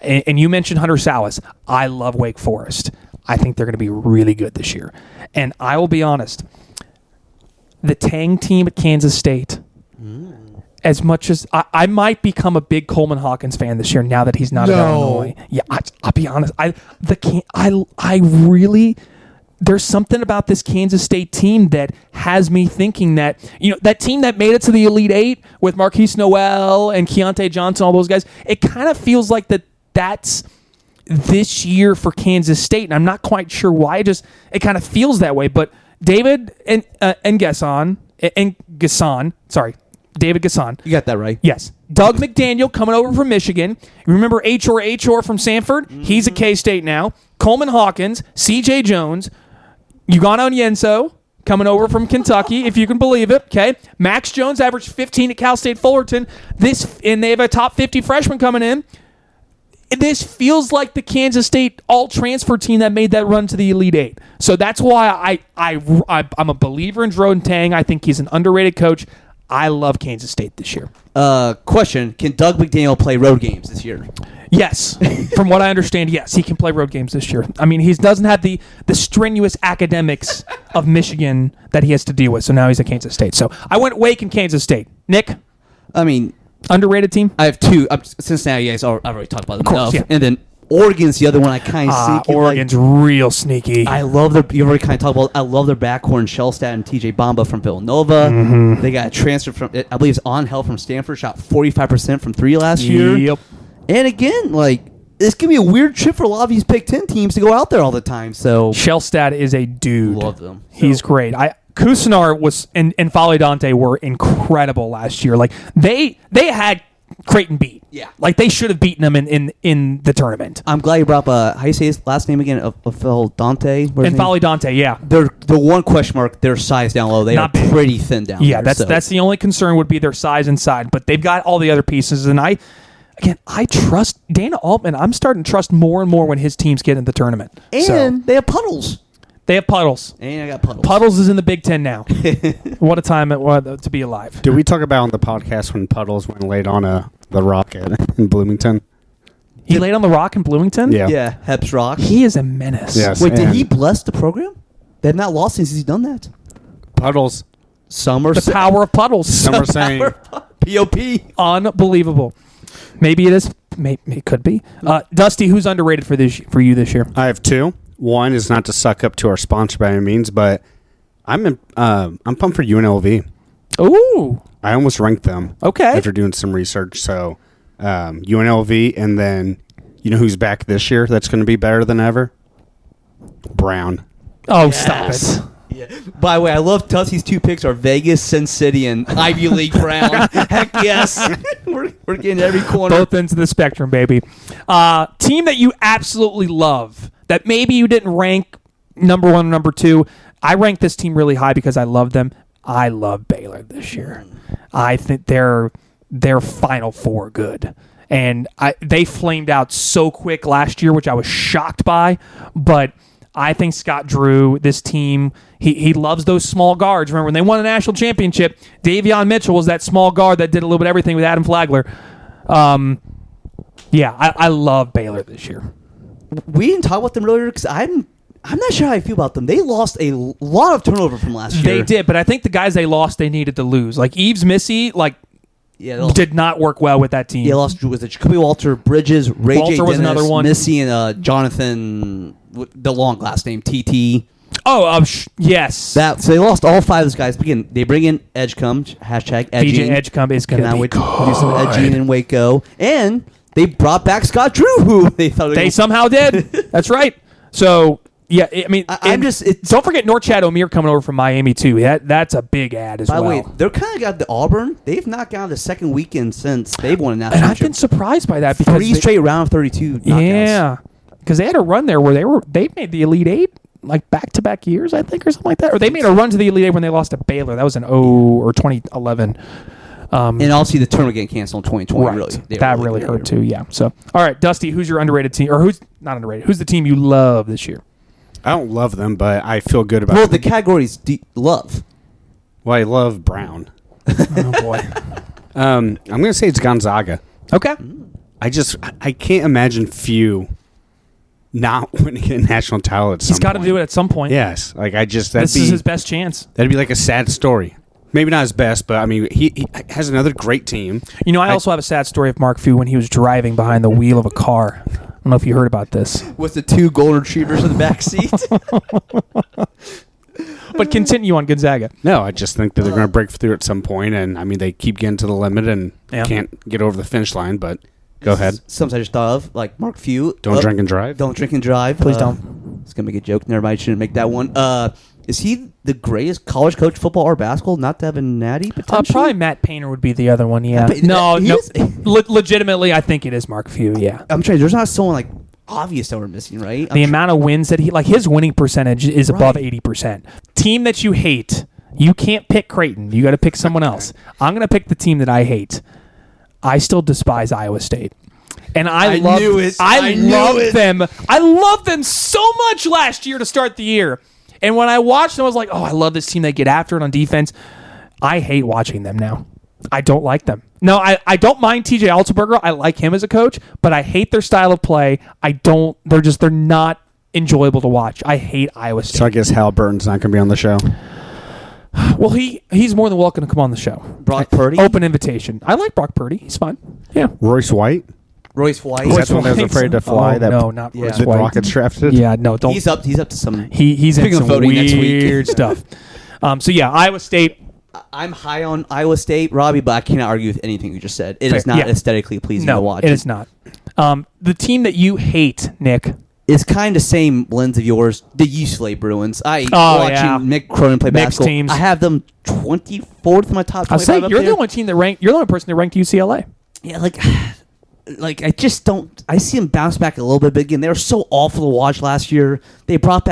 And you mentioned Hunter Salas. I love Wake Forest. I think they're going to be really good this year. And I will be honest, the Tang team at Kansas State, as much as I might become a big Coleman Hawkins fan this year now that he's not at Illinois. Yeah, I'll be honest. I really, there's something about this Kansas State team that has me thinking that, that team that made it to the Elite Eight with Marquise Noel and Keontae Johnson, all those guys, it kind of feels like that's this year for Kansas State, and I'm not quite sure why. It kind of feels that way. But David and Gasson, David Gasson. You got that right. Yes. Doug McDaniel coming over from Michigan. Remember Achor from Sanford? Mm-hmm. He's at K-State now. Coleman Hawkins, C.J. Jones, Ugano Onyenso coming over from Kentucky, if you can believe it. Okay. Max Jones averaged 15 at Cal State Fullerton. And they have a top 50 freshman coming in. This feels like the Kansas State all-transfer team that made that run to the Elite Eight. So that's why I'm a believer in Jerome Tang. I think he's an underrated coach. I love Kansas State this year. Question, can Doug McDaniel play road games this year? Yes. From what I understand, yes, he can play road games this year. I mean, he doesn't have the strenuous academics of Michigan that he has to deal with, so now he's at Kansas State. So I went Wake and Kansas State. Nick? Underrated team? I have 2. Cincinnati, I've already talked about them enough. Yeah. And then Oregon's the other one I kind of see. Oregon's real sneaky. I love you already kind of talked about, I love their backcourt, Shellstat and TJ Bamba from Villanova. Mm-hmm. They got a transfer from, I believe it's Angel from Stanford, shot 45% from 3 last year. Yep. And again, it's going to be a weird trip for a lot of these Big Ten teams to go out there all the time. So Shellstat is a dude. Love them. He's great. Cousinar was and Fale Dante were incredible last year. They had Creighton beat. Yeah. They should have beaten them in the tournament. I'm glad you brought up, how do you say his last name again? Fale Dante? And Fale Dante, yeah. They're the one question mark, their size down low. They are pretty thin down there. Yeah, that's the only concern would be their size inside, but they've got all the other pieces. And I trust Dana Altman. I'm starting to trust more and more when his teams get in the tournament. And they have puddles. They have Puddles. And I got Puddles. Puddles is in the Big Ten now. What a time it was to be alive. Did we talk about on the podcast when Puddles went laid on the rock in Bloomington? He laid on the rock in Bloomington? Yeah. Yeah, Heps Rock. He is a menace. Yes. Wait, did and he bless the program? They have not lost since he's done that. Puddles. Some are The power of Puddles. Some are saying POP. Unbelievable. Maybe it is. Maybe it could be. Dusty, who's underrated for you this year? I have two. One is not to suck up to our sponsor by any means, but I'm pumped for UNLV. Ooh. I almost ranked them. Okay. After doing some research, so UNLV, and then you know who's back this year? That's going to be better than ever. Brown. Oh, stop it. Yeah. By the way, I love Tussie's two picks are Vegas, Sin City, and Ivy League Brown. Heck yes. We're getting every corner. Both ends of the spectrum, baby. Team that you absolutely love, that maybe you didn't rank number 1 or number 2. I rank this team really high because I love them. I love Baylor this year. I think they're Final Four good. And they flamed out so quick last year, which I was shocked by. But I think Scott Drew, this team, he loves those small guards. Remember, when they won a national championship, Davion Mitchell was that small guard that did a little bit of everything with Adam Flagler. I love Baylor this year. We didn't talk about them earlier because I'm not sure how I feel about them. They lost a lot of turnover from last year. They did, but I think the guys they lost, they needed to lose. Like Eves Missy, did not work well with that team. Yeah, lost with Jacoby Walter, Bridges, Ray Walter J. was Dennis, another one. Missy, and Jonathan, the long last name, TT. Oh, yes. So they lost all 5 of those guys. Again, they bring in Edgecombe, hashtag edging. DJ Edgecombe is going to be do some edging in Waco. And they brought back Scott Drew, who they thought they somehow did. That's right. So, yeah, I mean, don't forget Norchad O'Meara coming over from Miami, too. That's a big ad as well. By the way, they're kind of got the Auburn. They've not gotten the second weekend since they've won a national and I've championship. been surprised by that because 3 straight round of 32 knockouts. Yeah, because they had a run there where they made the Elite Eight like back-to-back years, I think, or something like that. Or they made a run to the Elite Eight when they lost to Baylor. That was in 2011. And obviously the tournament getting canceled in 2020. Right. Really, that really hurt too, yeah. So, all right, Dusty, who's your underrated team? Or who's not underrated? Who's the team you love this year? I don't love them, but I feel good about Well, them. the category's love. Well, I love Brown. Oh, boy. I'm going to say it's Gonzaga. Okay. I can't imagine few not winning a national title at some He's got to point. do it at some point. Yes. This is his best chance. That'd be like a sad story. Maybe not his best, but I mean, he has another great team. You know, I also have a sad story of Mark Few when he was driving behind the wheel of a car. I don't know if you heard about this. With the 2 golden retrievers in the back seat. But continue on Gonzaga. No, I just think that they're going to break through at some point, and I mean, they keep getting to the limit and can't get over the finish line, but go ahead. Something I just thought of, like Mark Few. Don't drink and drive. Don't drink and drive. Please don't. It's going to make a joke. Never mind, I shouldn't make that one. Is he the greatest college coach, football or basketball, not to have a natty potential? Probably Matt Painter would be the other one, yeah. No. Legitimately, I think it is Mark Few, yeah. I'm trying. There's not someone like obvious that we're missing, right? The amount of wins that his winning percentage is above 80%. Team that you hate, you can't pick Creighton. You got to pick someone else. I'm going to pick the team that I hate. I still despise Iowa State. And I love them. I loved them so much last year to start the year. And when I watched them, I was like, oh, I love this team. They get after it on defense. I hate watching them now. I don't like them. No, I don't mind TJ Altenberger. I like him as a coach, but I hate their style of play. They're not enjoyable to watch. I hate Iowa State. So I guess Halliburton's not going to be on the show. Well, he's more than welcome to come on the show. Brock Purdy? Open invitation. I like Brock Purdy. He's fine. Yeah. Royce White? Royce White. Is that the one that was afraid to fly? Not Royce the White. Rockets drafted? Yeah, no, don't. He's up to some. He's in some voting next week. weird stuff. So yeah, Iowa State. I'm high on Iowa State, Robby, but I cannot argue with anything you just said. It is not aesthetically pleasing to watch. No, it is not. The team that you hate, Nick, is kind of same lens of yours. The UCLA Bruins. Watching Mick Cronin play Mixed basketball. teams. I have them 24th in my top 25. I'll say you're the only team that ranked. You're the only person that ranked UCLA. Yeah, like I just don't. I see them bounce back a little bit. But again, they were so awful to watch last year. They brought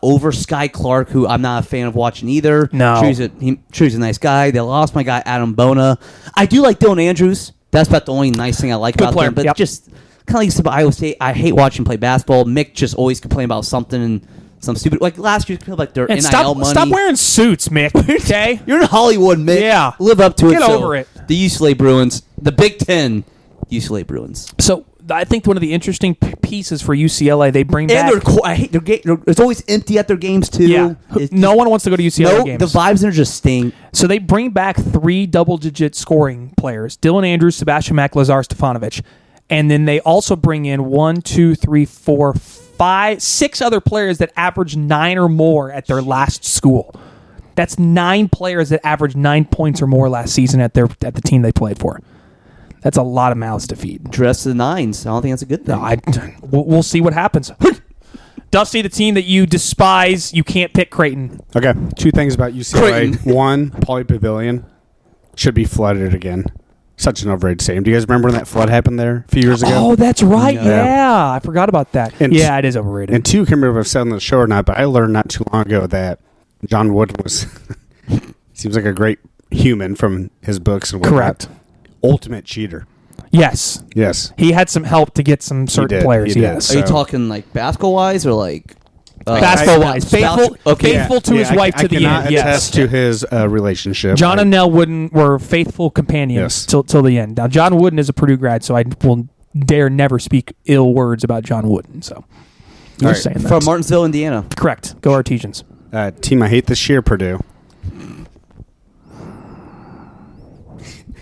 over Sky Clark, who I'm not a fan of watching either. No, sure he's a nice guy. They lost my guy Adam Bona. I do like Dylan Andrews. That's about the only nice thing I like about them. But just kind of like about Iowa State, I hate watching play basketball. Mick just always complain about something, and some stupid like last year. Like their And NIL money. stop wearing suits, Mick. Okay, You're in Hollywood, Mick. Yeah. Live up to it. Get over it. The UCLA Bruins, the Big Ten, UCLA Bruins. so I think one of the interesting pieces for UCLA, they bring And back. I hate their game. It's always empty at their games too. Yeah, It's no one wants to go to UCLA no, games. the vibes are just stink. So they bring back 3 double-digit scoring players: Dylan Andrews, Sebastian Mack, Lazar Stefanovic, and then they also bring in 6 other players that average 9 or more at their last school. That's 9 players that averaged 9 points or more last season at the team they played for. That's a lot of mouths to feed. Dress to the nines. I don't think that's a good thing. No, we'll see what happens. Dusty, the team that you despise, you can't pick Creighton. Okay, 2 things about UCLA. Creighton. 1, Pauley Pavilion should be flooded again. Such an overrated stadium. Do you guys remember when that flood happened there a few years ago? Oh, that's right. Yeah. Yeah, I forgot about that. And yeah, it is overrated. And 2, I can't remember if I've said on the show or not, but I learned not too long ago that John Wooden was seems like a great human from his books and whatnot. Correct. Ultimate cheater. Yes. Yes. He had some help to get some certain did. players. He did. Yes. Are you So- talking like basketball wise or like Basketball wise, faithful, Okay. faithful to his wife to I the cannot end. Yes. attest to his relationship. John and Nell Wooden were faithful companions Yes. till the end. Now, John Wooden is a Purdue grad, so I will dare never speak ill words about John Wooden. So, I'm All just right. saying that. from Martinsville, Indiana. Correct. Go Artesians. Team I hate this year, Purdue.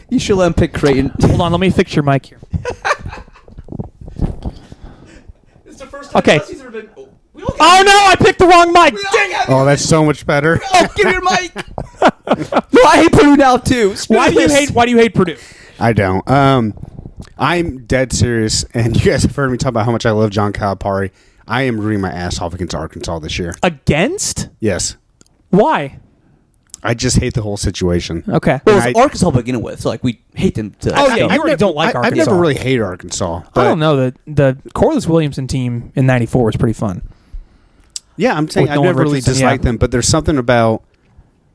You should let him pick Creighton. Hold on, let me fix your mic here. It's the first time Okay. Oh no, I picked the wrong mic. Oh, that's so much better. Oh, give me your mic. No, I hate Purdue now too. Why do you hate Purdue? I don't. I'm dead serious, and you guys have heard me talk about how much I love John Calipari. I am rooting my ass off against Arkansas this year. Against? Yes. Why? I just hate the whole situation. Okay. Well, And it's Arkansas to begin with, so like we hate them to. Oh, yeah, you already don't like I've Arkansas. never really hated Arkansas. But I don't know. The Corliss Williamson team in '94 was pretty fun. Yeah, I'm saying With I've Nolan never really Richardson, disliked yeah. them, but there's something about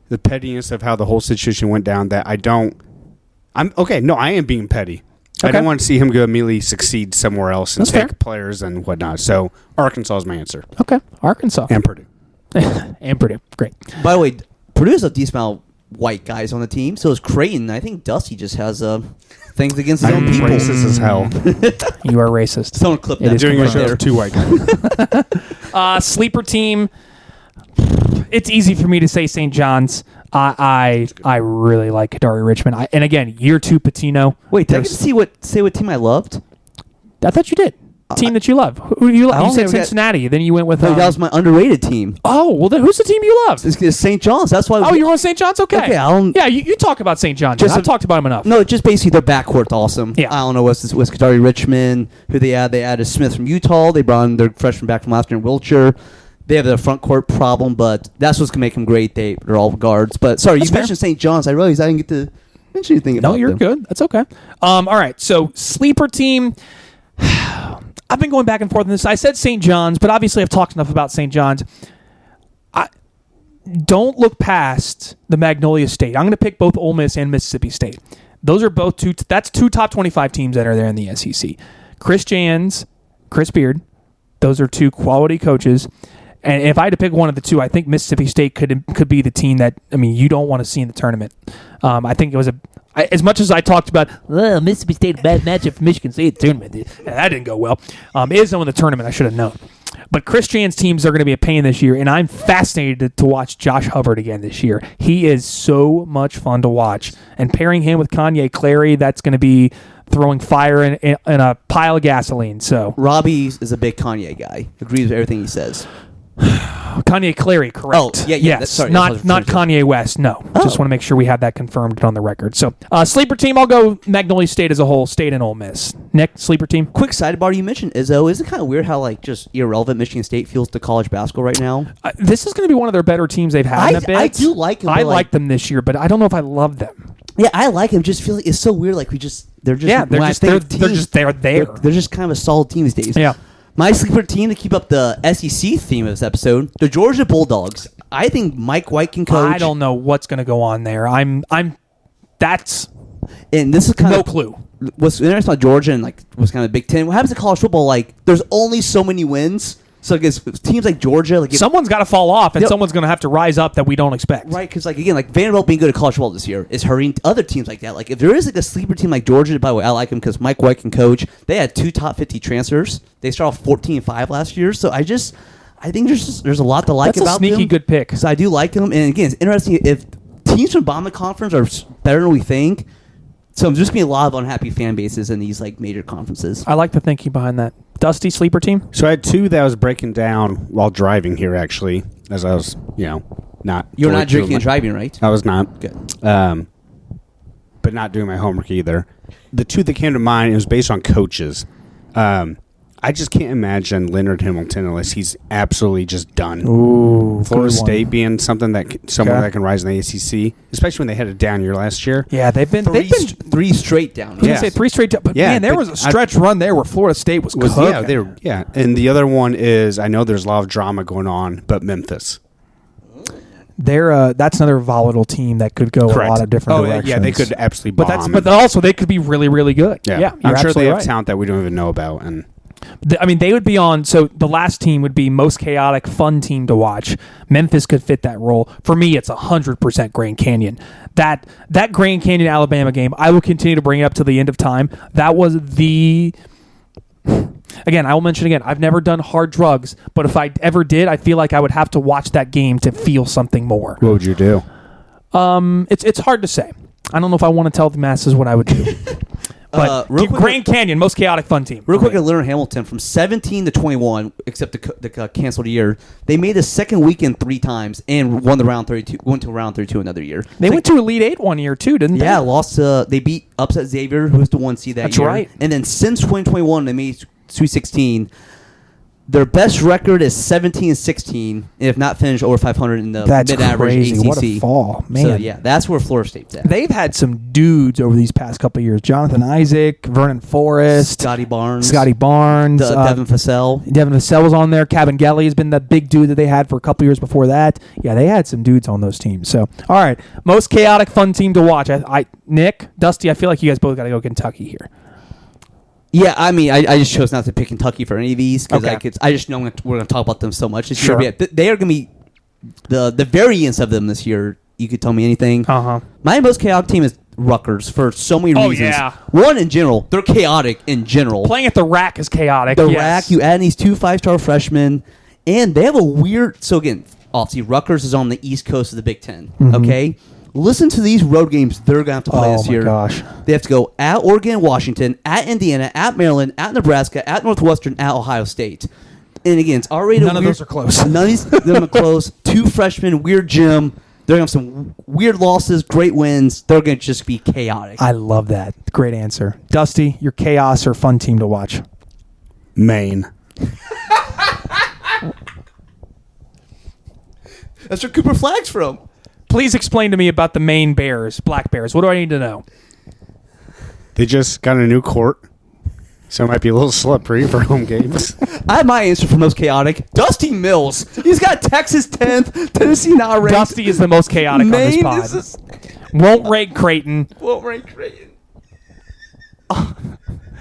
the pettiness of how the whole situation went down that I don't. I am being petty. I Okay. don't want to see him go immediately succeed somewhere else and That's take fair. players and whatnot. So Arkansas is my answer. Okay. Arkansas. And Purdue. And Purdue. Great. By the way, Purdue's a decent amount of white guys on the team. So is Creighton. I think Dusty just has things against his own I'm people. racist as hell. You are racist. Someone clip It that is Doing a right show there. with 2 white guys. Sleeper team. It's easy for me to say St. John's. I really like Kadari Richmond. And again, year 2 Patino. Wait, did I get There's- to say what team I loved? I thought you did. Team that you love. Who do you love? I You don't said think we got- Cincinnati. Then you went with. No, that was my underrated team. Oh, well, then who's the team you love? It's St. John's. That's why. Oh, you're on St. John's? Okay. Okay, I don't- Yeah, you talk about St. John's. Just I've a- talked about him enough. No, just basically their backcourt's awesome. Yeah. I don't know what's Kadari Richmond, who they add. They added Smith from Utah. They brought in their freshman back from last year in Wiltshire. They have their front court problem, but that's what's gonna make them great. They're all guards. But sorry, That's you fair. mentioned St. John's. I realized I didn't get to mention anything about No, you're them. good. That's okay. All right. So sleeper team. I've been going back and forth on this. I said St. John's, but obviously I've talked enough about St. John's. I don't look past the Magnolia State. I'm going to pick both Ole Miss and Mississippi State. Those are both that's 2 top 25 teams that are there in the SEC. Chris Jans, Chris Beard. Those are 2 quality coaches. And if I had to pick one of the 2, I think Mississippi State could be the team that, you don't want to see in the tournament. I think it was as much as I talked about, Mississippi State, a bad matchup for Michigan State tournament. And that didn't go well. It is in the tournament. I should have known. But Chris Jan's teams are going to be a pain this year, and I'm fascinated to watch Josh Hubbard again this year. He is so much fun to watch. And pairing him with Kanye Clary, that's going to be throwing fire in a pile of gasoline. So Robby is a big Kanye guy. Agrees with everything he says. Kanye Clary, correct? Oh, yeah, yes, sorry, not Kanye West. No, just want to make sure we have that confirmed on the record. So, sleeper team, I'll go Magnolia State as a whole, State and Ole Miss. Nick, sleeper team. Quick sidebar: you mentioned Izzo. Is it kind of weird how just irrelevant Michigan State feels to college basketball right now? This is going to be one of their better teams they've had in a bit. I do like them. I like them this year, but I don't know if I love them. Yeah, I like him. Just feel like it's so weird. Like they're just They're just kind of a solid team these days. Yeah. My sleeper team to keep up the SEC theme of this episode, the Georgia Bulldogs. I think Mike White can coach. I don't know what's going to go on there. That's and this is kind no of clue. What's interesting about Georgia and what's kind of Big Ten. What happens in college football? There's only so many wins So against teams like Georgia, like someone's got to fall off, and someone's going to have to rise up that we don't expect. Right, because like again, like Vanderbilt being good at college football this year is hurting other teams like that. Like if there is like a sleeper team like Georgia, by the way, I like them because Mike White can coach. They had 2 top 50 transfers. They started off 14-5 last year. So I think there's a lot to like about them. That's a sneaky good pick. So I do like them, and again, it's interesting if teams from bottom of the conference are better than we think. So there's just gonna be a lot of unhappy fan bases in these like major conferences. I like the thinking behind that. Dusty, sleeper team? So I had 2 that I was breaking down while driving here, actually, as I was, not. You're not drinking and driving, right? I was not. Good. But not doing my homework either. The 2 that came to mind, it was based on coaches. I just can't imagine Leonard Hamilton unless he's absolutely just done. Ooh, Florida State being someone that can rise in the ACC, especially when they had a down year last year. Yeah, they've been 3 straight down. I was going to say 3 straight down. But man, there was a stretch run there where Florida State was cooking. Yeah. And the other one is, I know there's a lot of drama going on, but Memphis. That's another volatile team that could go Correct. a lot of different directions. Yeah, they could absolutely bomb. But also they could be really, really good. Yeah, I'm sure they have talent that we don't even know about. And they would be on. So the last team would be most chaotic, fun team to watch. Memphis could fit that role. For me, it's 100% Grand Canyon. That Grand Canyon Alabama game, I will continue to bring it up to the end of time. That was the. Again, I will mention again, I've never done hard drugs, but if I ever did, I feel like I would have to watch that game to feel something more. What would you do? It's hard to say. I don't know if I want to tell the masses what I would do. But Grand Canyon, most chaotic fun team. Real quick at Leonard Hamilton, from 17 to 21, except the canceled year, they made the second weekend 3 times and won the round 32. Went to round 32 another year. They went to Elite 8 one year too, didn't they? Yeah, lost. They beat upset Xavier, who was the 1 seed that year. That's right. And then since 2021, they made Sweet 16. Their best record is 17-16, and if not finished over 500 in the mid-average ACC. What a fall, man! So yeah, that's where Florida State's at. They've had some dudes over these past couple of years: Jonathan Isaac, Vernon Forrest, Scotty Barnes, Devin Fassell. Devin Fassell was on there. Cabin-Gelly has been the big dude that they had for a couple years before that. Yeah, they had some dudes on those teams. So, all right, most chaotic fun team to watch. Nick, Dusty, I feel like you guys both got to go Kentucky here. Yeah, I mean, I just chose not to pick Kentucky for any of these because I just know we're going to talk about them so much this year. They are going to be the variance of them this year. You could tell me anything. My most chaotic team is Rutgers for so many reasons. Yeah. One, in general, they're chaotic in general. Playing at the rack is chaotic. The rack, you add in these 2 5-star freshmen, and they have a weird. So again, obviously, Rutgers is on the East Coast of the Big Ten. Mm-hmm. Okay. Listen to these road games they're going to have to play this year. Oh, my gosh. They have to go at Oregon and Washington, at Indiana, at Maryland, at Nebraska, at Northwestern, at Ohio State. And again, it's already none of those are close. None of them are close. 2 freshmen, weird gym. They're going to have some weird losses, great wins. They're going to just be chaotic. I love that. Great answer. Dusty, your chaos or fun team to watch? Maine. That's where Cooper Flag's from. Please explain to me about the Maine Bears, Black Bears. What do I need to know? They just got a new court, so it might be a little slippery for home games. I have my answer for most chaotic. Dusty Mills. He's got Texas 10th, Tennessee not ranked. Dusty is the most chaotic Maine on this pod. Won't rank Creighton. Won't rank Creighton.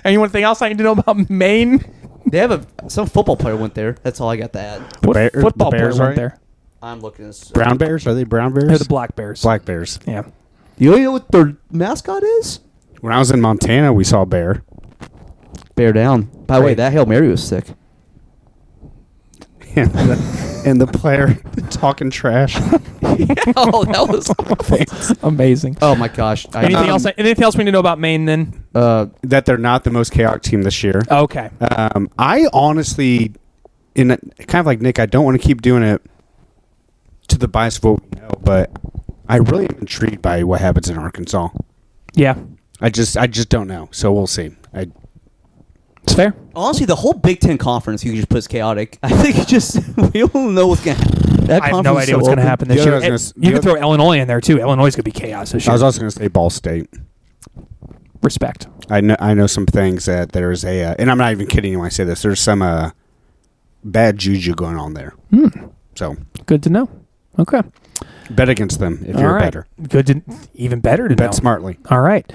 Anything else I need to know about Maine? They have some football player went there. That's all I got to add. What football player went there? I'm looking at Brown Bears? Are they Brown Bears? They're the Black Bears. Black Bears. Yeah. You know what their mascot is? When I was in Montana, we saw a bear. Bear down. By the way, that Hail Mary was sick. And the player talking trash. Oh, that was amazing. Oh my gosh. Anything else we need to know about Maine then? That they're not the most chaotic team this year. Okay. I honestly, kind of like Nick, I don't want to keep doing it to the bias of what we know, but I really am intrigued by what happens in Arkansas. Yeah. I just don't know. So we'll see. It's fair. Honestly, the whole Big Ten conference, you can just put as chaotic. I think we don't know what's going to happen. I have no idea what's going to happen this year. You can throw Illinois in there, too. Illinois is going to be chaos this year. I was also going to say Ball State. Respect. I know some things that there's and I'm not even kidding you when I say this, there's some bad juju going on there. So good to know. Okay. Bet against them if you're better. Even better to know. Bet smartly. All right.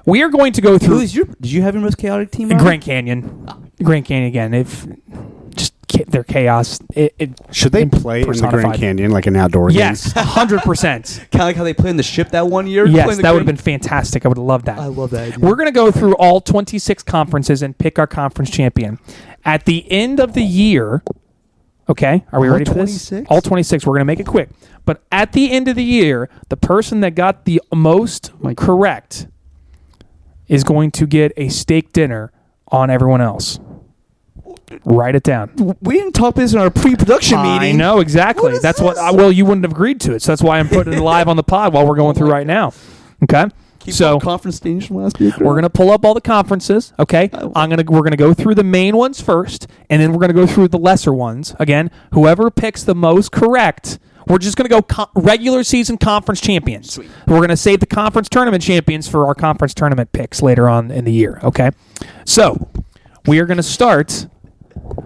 We are going to go through. Did you have your most chaotic team? Grand Canyon. Grand Canyon again. Just they're chaos. Should they play in the Grand Canyon like an outdoor game? Yes, 100%. Kind of like how they played in the ship that one year. Yes, that would have been fantastic. I would have loved that. I love that idea. We're going to go through all 26 conferences and pick our conference champion. At the end of the year, okay, are we ready for this? 26? All 26. We're going to make it quick. But at the end of the year, the person that got the most correct is going to get a steak dinner on everyone else. Write it down. We didn't talk this in our pre-production meeting. I know, exactly. That's this? well, you wouldn't have agreed to it, so that's why I'm putting it live on the pod while we're going through right now. Okay? So conference standings from last year. We're gonna pull up all the conferences. Okay, we're gonna go through the main ones first, and then we're gonna go through the lesser ones. Again, whoever picks the most correct, we're just gonna go regular season conference champions. Sweet. We're gonna save the conference tournament champions for our conference tournament picks later on in the year. Okay, so we are gonna start.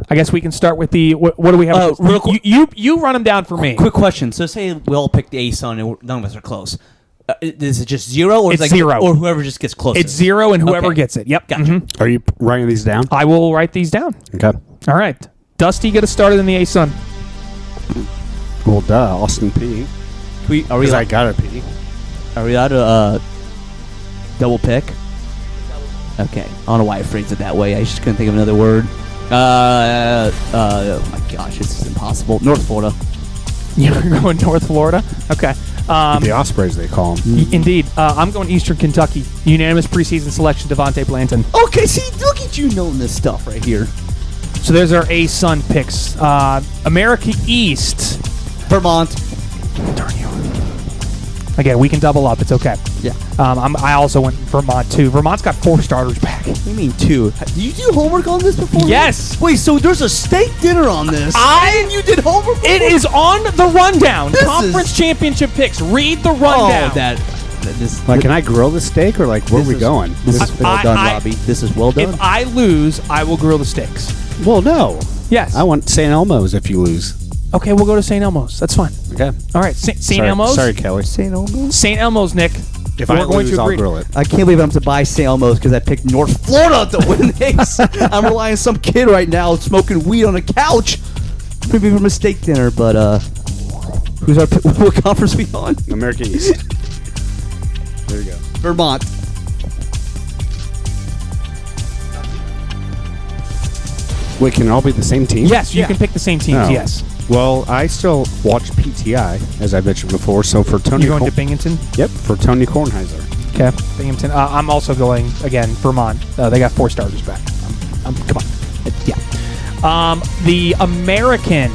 I guess we can start with the what do we have? Real quick. You run them down for me. Quick question. So say we all pick the A-Sun and none of us are close. Is it just 0 or It's like 0, or whoever just gets closest? It's 0 and whoever gets it. Yep. Gotcha. Are you writing these down? I will write these down. Okay. All right. Dusty, get us started in the A-Sun. Well, duh. Austin P. Are we I got a P. Are we allowed to double pick? Okay. I don't know why I phrased it that way. I just couldn't think of another word. Oh my gosh, this is impossible. North Florida. You're going North Florida? Okay. The Ospreys, they call them. Indeed. I'm going Eastern Kentucky. Unanimous preseason selection, Devontae Blanton. Okay, see, look at you knowing this stuff right here. So there's our A-Sun picks. America East. Vermont. Darn you. Again, we can double up. It's okay. Yeah. I also went Vermont, too. Vermont's got 4 starters back. What do you mean 2? Did you do homework on this before? Yes. Wait, so there's a steak dinner on this? And you did homework? It is on the rundown. This Conference championship picks. Read the rundown. Like, can I grill the steak or like where are we going? This is well done, Robbie. This is well done. If I lose, I will grill the steaks. Well, no. Yes. I want St. Elmo's if you lose. Okay, we'll go to St. Elmo's. That's fine. Okay. All right, St. Elmo's. Sorry, Kelly. St. Elmo's? St. Elmo's, Nick. If I lose, I'll grill it. I can't believe I'm to buy St. Elmo's because I picked North Florida to win this. I'm relying on some kid right now smoking weed on a couch. Maybe from a steak dinner, but who's our what conference we on? America East. There you go. Vermont. Wait, can it all be the same team? Yes, you can pick the same teams. Oh. Yes. Well, I still watch PTI, as I mentioned before. So for Tony, You're going to Binghamton? Yep, for Tony Kornheiser. Okay, Binghamton. I'm also going again Vermont. They got 4 starters back. Come on, yeah. The American.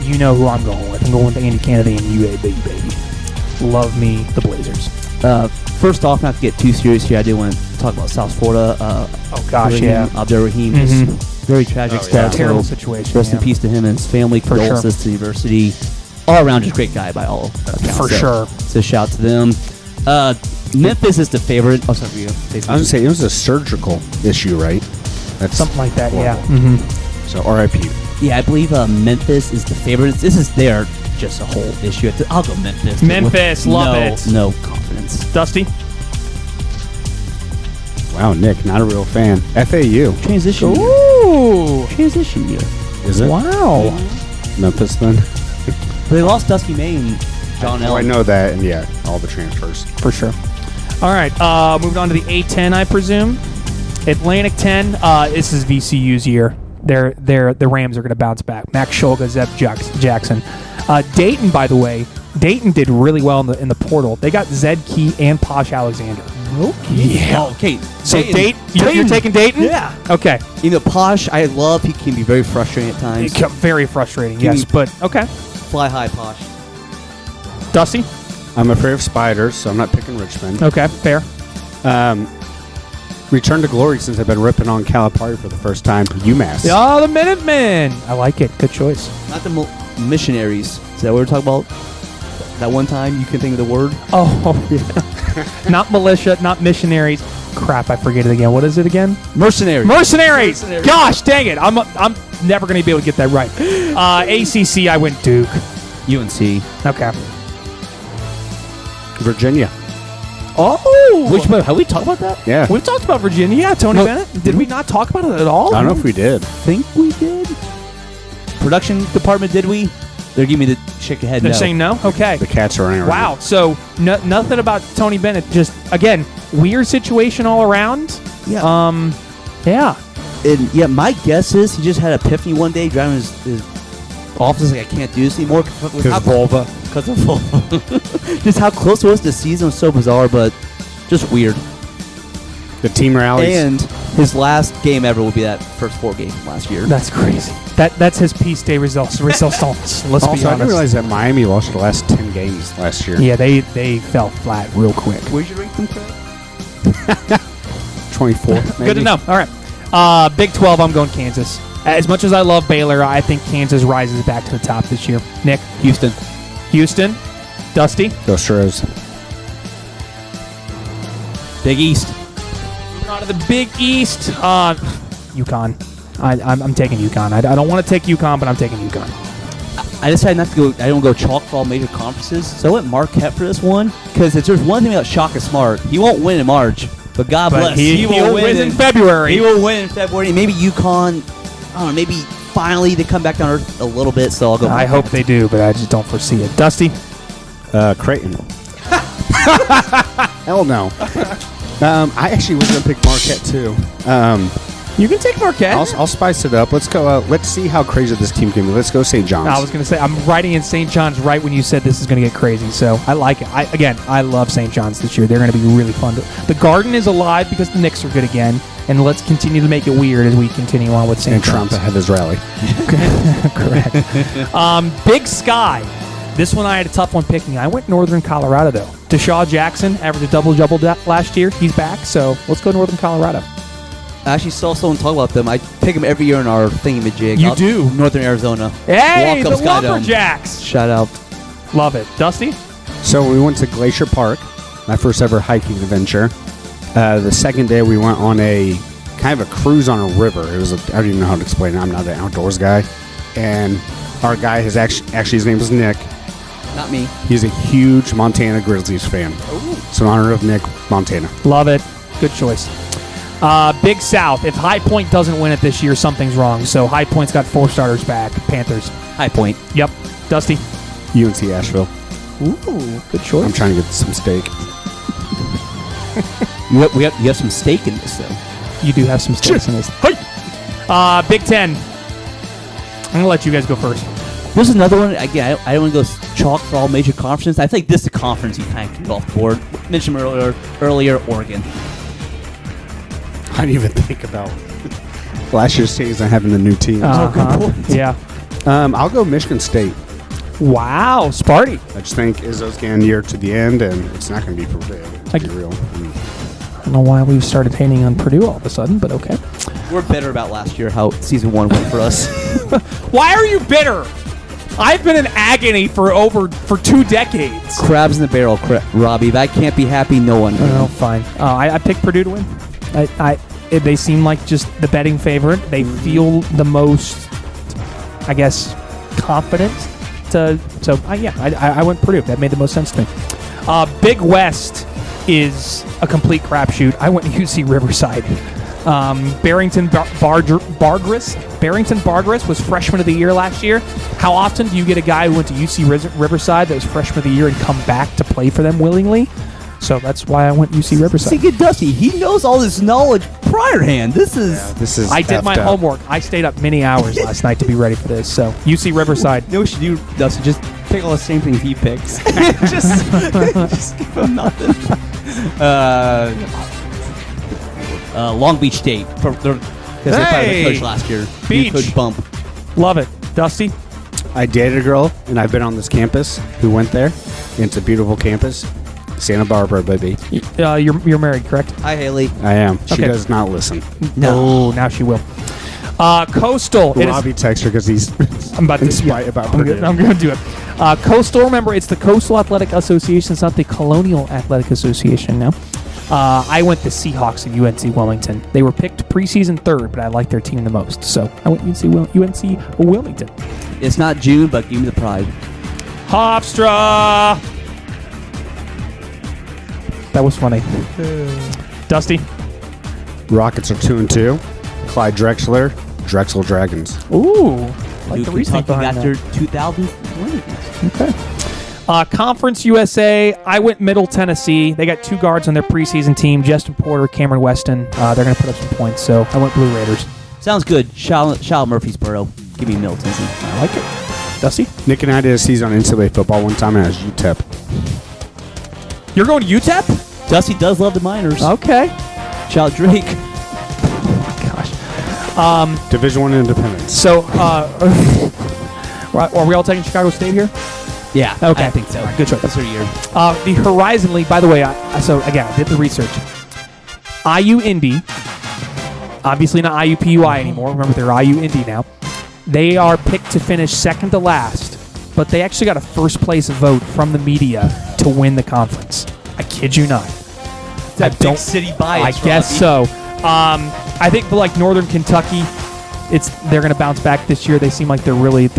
You know who I'm going with. I'm going with Andy Kennedy and UAB, baby. Love me the Blazers. First off, not to get too serious here, I do want to talk about South Florida. Oh gosh, Rahim, yeah. Abdur-Rahim, just very tragic stuff. Terrible So, situation. Rest in peace to him and his family. Condolences to the university. All around, just great guy by all accounts. For sure. So shout out to them. Memphis is the favorite. Oh, sorry for you. I was going to say, it was a surgical issue, right? That's Something like that, horrible. yeah. So RIP. Yeah, I believe Memphis is the favorite. This is their just a whole issue. I'll go Memphis. Memphis, love it. No confidence. Dusty? Wow, Nick, not a real fan. FAU. Transition year. Ooh. Transition year. Is it? Wow. Memphis then? They lost Dusty May and John Oh, I Allen. know that, and yeah, all the transfers. For sure. All right, moving on to the A10, I presume. Atlantic 10, this is VCU's year. The Rams are going to bounce back. Max Shulga, Zeb Jackson. Dayton, by the way, Dayton did really well in the portal. They got Zed Key and Posh Alexander. Okay. Yeah. Oh, okay. So Dayton, you're taking Dayton? Yeah. Okay. You know, Posh, I love. He can be very frustrating at times. Very frustrating, yes, but okay. Fly high, Posh. Dusty? I'm afraid of spiders, so I'm not picking Richmond. Okay, fair. Return to glory since I've been ripping on Calipari for the first time. UMass. Oh, the Minutemen. I like it. Good choice. Not the missionaries. Is that what we're talking about? That one time you can think of the word? Oh, yeah. Not militia, not missionaries. Crap, I forget it again. What is it again? Mercenaries. Mercenaries. Gosh, dang it. I'm never going to be able to get that right. ACC, I went Duke. UNC. Okay. Virginia. Oh. Which one? Have we talked about that? Yeah. We've talked about Virginia. Yeah, Tony No. Bennett. Did we not talk about it at all? I don't know if we did. I think we did. production department, did we? They're giving me the shake your head. They're saying no? Okay. The cats are running around. Wow. So nothing about Tony Bennett. Just, again, weird situation all around. Yeah. Yeah. And yeah, my guess is he just had an epiphany one day driving his office like, I can't do this anymore. Because vulva. Because of vulva. Just how close it was to season was so bizarre, but just weird. The team rallies. And his last game ever will be that first 4 games from last year. That's crazy. That's his Peace Day results. Let's be also, honest. I didn't realize that Miami lost the last 10 games last year. Yeah, they fell flat real quick. Where'd you rank them, Craig? 24th, maybe. Good to know. All right. Big 12, I'm going Kansas. As much as I love Baylor, I think Kansas rises back to the top this year. Nick? Houston. Dusty? Go Stros. Big East. Out of the Big East. UConn. I'm taking UConn. I don't want to take UConn, but I'm taking UConn. I decided not to go. I don't go chalk for all major conferences, so I went Marquette for this one. Because if there's one thing about Shaka Smart, he won't win in March, but God bless, he will win in February. He will win in February. Maybe UConn. I don't know. Maybe finally they come back down earth a little bit. So I'll go. I hope they do, but I just don't foresee it. Dusty. Creighton. Hell no. I actually was going to pick Marquette, too. You can take Marquette. I'll spice it up. Let's go. Let's see how crazy this team can be. Let's go St. John's. I was going to say, I'm writing in St. John's right when you said this is going to get crazy, so I like it. I love St. John's this year. They're going to be really fun. The Garden is alive because the Knicks are good again, and let's continue to make it weird as we continue on with St. John's. And Trump HATEThe rally. Correct. Big Sky. This one I had a tough one picking. I went Northern Colorado, though. Deshaun Jackson averaged a double-double last year. He's back, so let's go Northern Colorado. I actually saw someone talk about them. I pick them every year in our thingamajig. You do? Northern Arizona. Hey, Walk-up the Skydome. Lumberjacks. Shout out. Love it. Dusty? So we went to Glacier Park, my first ever hiking adventure. The second day we went on a kind of a cruise on a river. I don't even know how to explain it. I'm not an outdoors guy. And our guy is actually his name is Nick. Not me. He's a huge Montana Grizzlies fan. Ooh. So in honor of Nick, Montana. Love it. Good choice. Big South. If High Point doesn't win it this year, something's wrong. So High Point's got 4 starters back. Panthers. High Point. Yep. Dusty. UNC Asheville. Ooh, good choice. I'm trying to get some steak. You have some steak in this, though. You do have some steaks in this. Hey! Big Ten. I'm going to let you guys go first. This is another one. Again, I don't want to go chalk for all major conferences. I think this is a conference you kind of can go off the board. Mentioned earlier, Oregon. I didn't even think about last year's season having the new teams. Yeah. I'll go Michigan State. Wow, Sparty. I just think Izzo's getting near to the end, and it's not going to be prevailed, to be real. I don't know why we started hating on Purdue all of a sudden, but okay. We're better about last year, how season 1 went for us. Why are you bitter? I've been in agony for 2 decades. Crabs in the barrel, Robby. If I can't be happy, no one can. Oh, fine. I picked Purdue to win. They seem like just the betting favorite. They feel the most, I guess, confident. I went Purdue. That made the most sense to me. Big West is a complete crapshoot. I went UC Riverside. Barrington Bargris was freshman of the year last year. How often do you get a guy who went to UC Riverside that was freshman of the year and come back to play for them willingly? So that's why I went UC Riverside. See, good Dusty. He knows all this knowledge priorhand. This is. I did my homework. I stayed up many hours last night to be ready for this. So UC Riverside. You know what you should do, Dusty? Just pick all the same things he picks. just give him nothing. Long Beach State. Because they fired the coach last year. Beach. Coach Bump. Love it. Dusty? I dated a girl, and I've been on this campus who went there. It's a beautiful campus. Santa Barbara, baby. You're married, correct? Hi, Haley. I am. She Okay. does not listen. No. Now she will. Coastal. Robbie texts her because he's I'm about to inspired about Purdue. I'm going to do it. Coastal, remember, it's the Coastal Athletic Association. It's not the Colonial Athletic Association now. I went the Seahawks at UNC Wilmington. They were picked preseason 3rd, but I like their team the most. So I went UNC Wilmington. It's not June, but give me the pride. Hofstra. That was funny. Dusty. Rockets are 2-2. Clyde Drexler, Drexel Dragons. Ooh. Duke, the reasoning Kentucky got behind their 2000 winners. Okay. Conference USA, I went Middle Tennessee. They got 2 guards on their preseason team, Justin Porter, Cameron Weston. They're going to put up some points, so I went Blue Raiders. Sounds good. Charlotte Murfreesboro. Give me Middle Tennessee. I like it. Dusty? Nick and I did a season on NCAA football one time, and I was UTEP. You're going to UTEP? Dusty does love the Miners. Okay. Shout out Drake. Gosh. Division I Independence. So, are we all taking Chicago State here? Yeah. Okay. I think so. Good choice. That's their year. The Horizon League, by the way, I did the research. IU Indy, obviously not IUPUI anymore. Remember, they're IU Indy now. They are picked to finish second to last, but they actually got a first place vote from the media to win the conference. I kid you not. That big city bias, I guess Robby. so. I think for like Northern Kentucky, they're going to bounce back this year. They seem like they're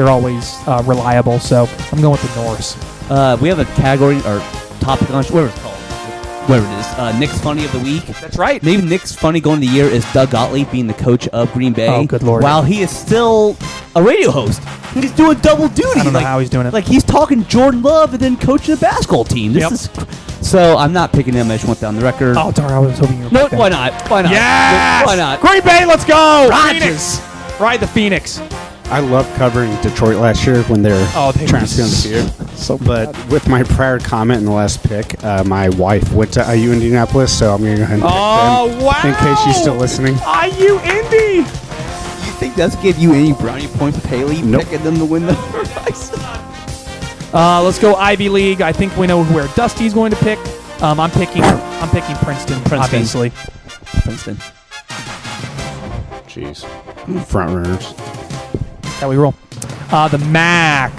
always reliable. So I'm going with the Norse. We have a category or topic on whatever it's called, whatever it is. Nick's Funny of the Week. That's right. Maybe Nick's Funny going of the year is Doug Gottlieb being the coach of Green Bay. Oh, good Lord. While he is still a radio host. He's doing double duty. I don't know how he's doing it. Like he's talking Jordan Love and then coaching a basketball team. So I'm not picking him. I just want that on the record. Oh, darn, I was hoping you were No, back why there. not? Why not? Yes! Why not? Green Bay, let's go! Rodgers. Phoenix. Ride the Phoenix. I loved covering Detroit last year when they're they transferring were the field. so But with my prior comment in the last pick, my wife went to IU Indianapolis, so I'm going to go ahead and pick them. Wow! In case she's still listening. IU Indy! You think that's give you any brownie points with Haley Nope. picking them to win the Horizon? Let's go Ivy League. I think we know where Dusty's going to pick. I'm picking Princeton, obviously. Princeton. Jeez. Front runners. How we roll. The MAC.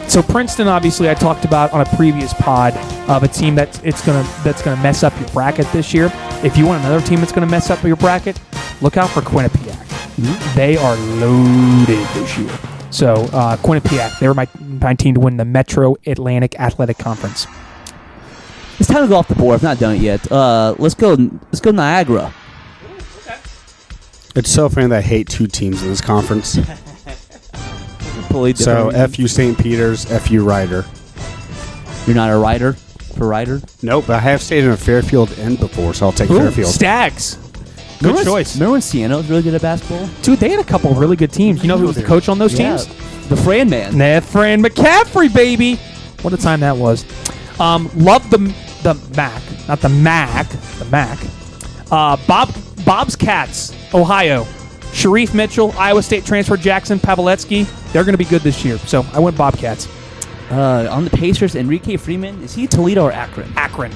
So Princeton, obviously, I talked about on a previous pod of a team that's gonna mess up your bracket this year. If you want another team that's gonna mess up your bracket, look out for Quinnipiac. Mm-hmm. They are loaded this year. So Quinnipiac, they were my team to win the Metro Atlantic Athletic Conference. It's time to go off the board. I've not done it yet. Let's go Niagara. It's so funny that I hate 2 teams in this conference. Totally So, different. FU St. Peter's, FU Ryder. You're not a rider for Ryder? Nope, but I have stayed in a Fairfield Inn before, so I'll take Fairfield. Stags. Good choice. Remember when Siena was really good at basketball? Dude, they had a couple of really good teams. You know who was the coach on those teams? The Fran man. Fran McCaffrey, baby. What a time that was. Love the MAC, not the MAC, the MAC. Bob's Cats, Ohio. Sharif Mitchell, Iowa State transfer, Jackson Pavletsky. They're going to be good this year. So I went Bobcats. On the Pacers, Enrique Freeman. Is he Toledo or Akron? Akron.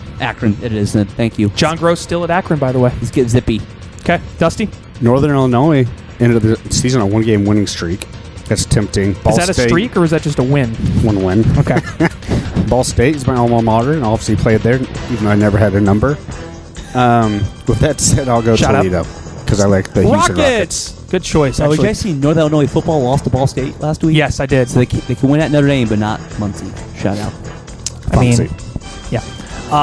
It is. Thank you. John Gross still at Akron, by the way. Let's get zippy. Okay, Dusty. Northern Illinois ended the season on a 1-game winning streak. That's tempting. Ball Is that State, a streak or is that just a win? 1 win. Okay. Ball State is my alma mater, and obviously played there, even though I never had a number. With that said, I'll go Shout out. Toledo because I like the Houston Rockets. Good choice. Oh, did you Actually. guys see Northern Illinois football lost to Ball State last week? Yes, I did. So they can win at Notre Dame, but not Muncie. Shout out. I mean, Fonzie. yeah.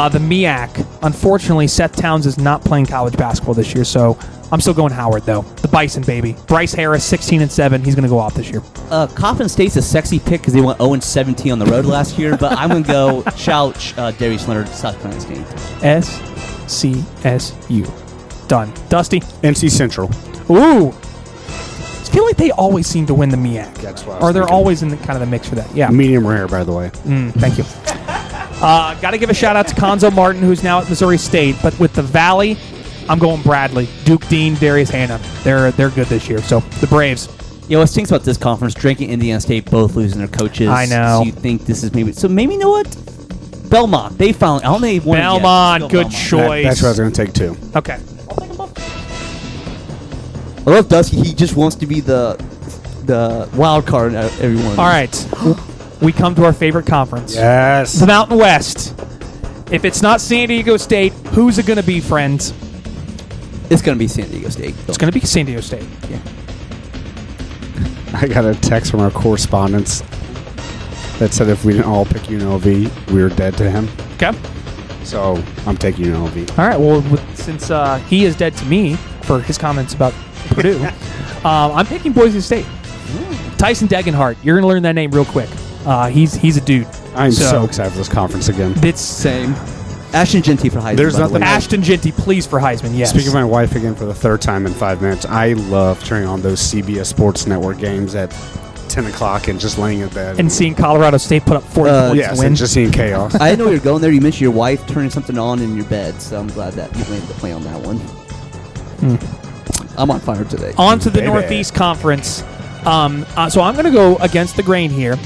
The MEAC. Unfortunately, Seth Towns is not playing college basketball this year, so I'm still going Howard, though. The Bison, baby. Bryce Harris, 16-7. He's going to go off this year. Coffin State's a sexy pick because they went 0-17 on the road last year, but I'm going to go shout Darius Leonard, South Carolina State. SCSU. Done. Dusty. NC Central. Ooh. I feel like they always seem to win the MEAC. That's what I was Or they're thinking. always in the kind of the mix for that. Yeah. Medium rare, by the way. Thank you. Got to give a shout out to Konzo Martin, who's now at Missouri State. But with the Valley, I'm going Bradley. Duke Dean, Darius Hannah. They're good this year. So the Braves. Yeah, what stinks about this conference, Drake and Indiana State both losing their coaches. I know. So you think this is maybe... So maybe, you know what? Belmont. They found... I don't think they've won it yet. Belmont, Still good Belmont. choice. That's what I was going to take, too. Okay. I love Dusty. He just wants to be the wild card in every one of these. All right. We come to our favorite conference. Yes. The Mountain West. If it's not San Diego State, who's it going to be, friends? It's going to be San Diego State. It's going to be San Diego State. Yeah. I got a text from our correspondents that said if we didn't all pick UNLV, we were dead to him. Okay. So I'm taking UNLV. All right. Well, since he is dead to me for his comments about Purdue, I'm picking Boise State. Tyson Degenhart. You're going to learn that name real quick. He's a dude. I'm so excited for this conference again. It's Same. Ashton Genty for Heisman. There's nothing. Ashton Genty, please, for Heisman. Yes. Speaking of my wife again for the third time in 5 minutes, I love turning on those CBS Sports Network games at 10 o'clock and just laying in bed. And seeing Colorado State put up 40 points yes, to win. and just seeing chaos. I didn't know you were going there. You mentioned your wife turning something on in your bed, so I'm glad that you landed the play on that one. I'm on fire today. On to the Baby. Northeast Conference. So I'm going to go against the grain here,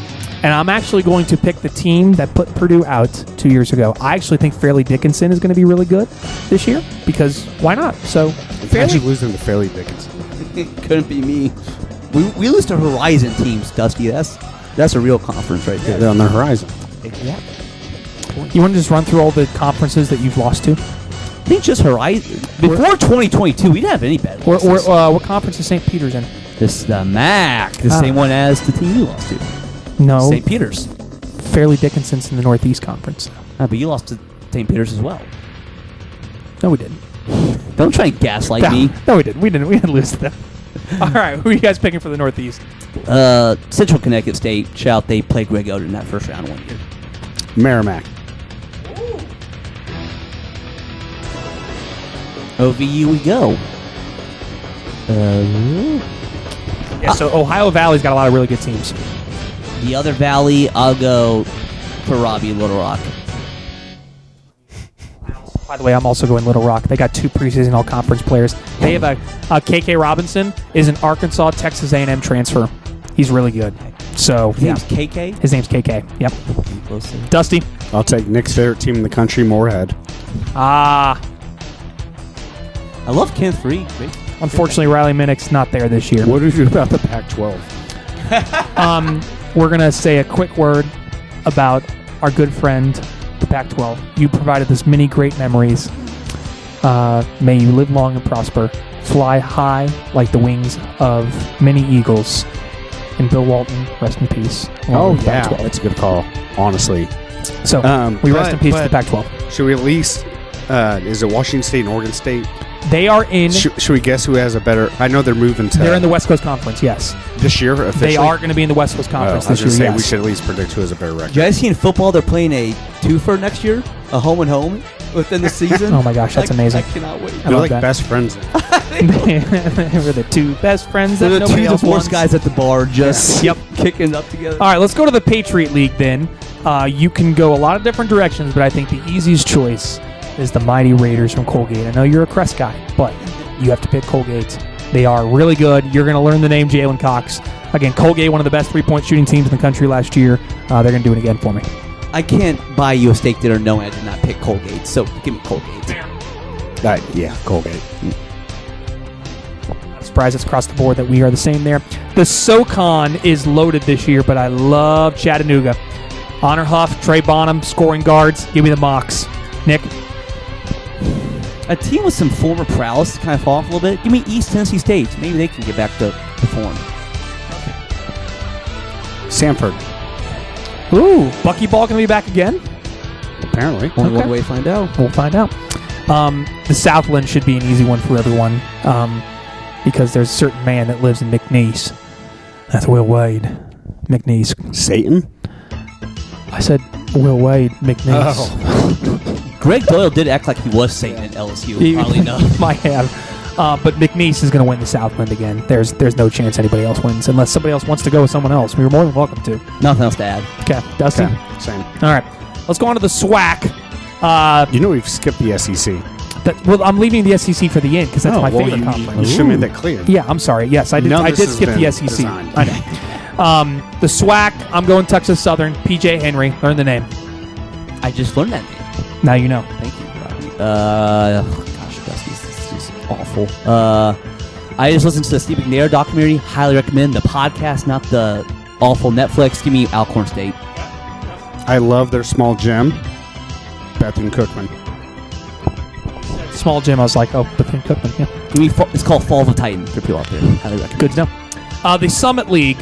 and I'm actually going to pick the team that put Purdue out 2 years ago. I actually think Fairleigh Dickinson is going to be really good this year, because why not? So Imagine losing to Fairleigh Dickinson. Couldn't be me. We lose to Horizon teams, Dusty. That's a real conference right there. They're on the horizon. Yeah. You want to just run through all the conferences that you've lost to? I think just Horizon. Before 2022, we didn't have any bad Or losses. what conference is St. Peter's in? This is the MAC, the same one as the team you lost to. No. St. Peter's. Fairleigh Dickinson's in the Northeast Conference. But you lost to St. Peter's as well. No, we didn't. Don't try and gaslight me. No, we didn't. We didn't lose to them. All right, who are you guys picking for the Northeast? Central Connecticut State. Shout, they played Greg Oden in that first round 1 year. Merrimack. OVU we go. Yeah, so Ohio Valley's got a lot of really good teams. The other Valley, I'll go for Robby, Little Rock. By the way, I'm also going Little Rock. They got 2 preseason all-conference players. They have a KK Robinson is an Arkansas Texas A&M transfer. He's really good. So His name's KK? His name's KK. Yep. Close to- Dusty. I'll take Nick's favorite team in the country, Moorhead. I love Kenneth Reed. Great. Unfortunately, Riley Minnick's not there this year. What do you do about the Pac-12? We're going to say a quick word about our good friend, the Pac-12. You provided us many great memories. May you live long and prosper. Fly high like the wings of many eagles. And Bill Walton, rest in peace. Oh, yeah. That's a good call, honestly. So, we rest in peace to the Pac-12. Should we at least, is it Washington State and Oregon State? They are in... Should we guess who has a better... I know they're moving to... They're in the West Coast Conference, yes. This year, officially? They are going to be in the West Coast Conference I was this year, going to say, yes. we should at least predict who has a better record. You guys see in football they're playing a twofer next year? A home and home within the season? Oh my gosh, that's amazing. I cannot wait. I They're love like that. best friends. We're the 2 best friends that They're the nobody two else divorced wants. guys at the bar just Yep. kicking up together. All right, let's go to the Patriot League then. You can go a lot of different directions, but I think the easiest choice is the Mighty Raiders from Colgate. I know you're a Crest guy, but you have to pick Colgate. They are really good. You're going to learn the name Jalen Cox. Again, Colgate, one of the best three-point shooting teams in the country last year. They're going to do it again for me. I can't buy you a steak dinner knowing I did not pick Colgate, so give me Colgate. Yeah, Colgate. I'm surprised it's across the board that we are the same there. The SoCon is loaded this year, but I love Chattanooga. Honor Huff, Trey Bonham, scoring guards. Give me the Mocs. Nick? A team with some former prowess to kind of fall off a little bit. Give me East Tennessee State. Maybe they can get back to form. Sanford, Ooh, Buckyball going to be back again? apparently. Only Okay. one way to find out. We'll find out. The Southland should be an easy one for everyone because there's a certain man that lives in McNeese. That's Will Wade. McNeese. Satan? I said Will Wade, McNeese. Oh. Greg Doyle did act like he was Satan at LSU. He Probably no. might have. But McNeese is going to win the Southland again. There's no chance anybody else wins unless somebody else wants to go with someone else. We were more than welcome to. Nothing else to add. Okay, Dustin? Okay, same. All right. Let's go on to the SWAC. You know we've skipped the SEC. I'm leaving the SEC for the end because that's my favorite you conference. should have made that clear. Yeah, I'm sorry. Yes, I did. None of I this did has skip the been SEC. designed. I know. The SWAC. I'm going Texas Southern. PJ Henry. Learn the name. I just learned that name. Now you know. Thank you, Robbie. Gosh, Dusty, this is just awful. I just listened to the Steve McNair documentary. Highly recommend the podcast, not the awful Netflix. Give me Alcorn State. I love their small gym. Bethune Cookman. Small gym. I was like, oh, Bethune Cookman. Yeah. Give me it's called Fall of the Titan for people out there. Highly recommend. Good to know. The Summit League.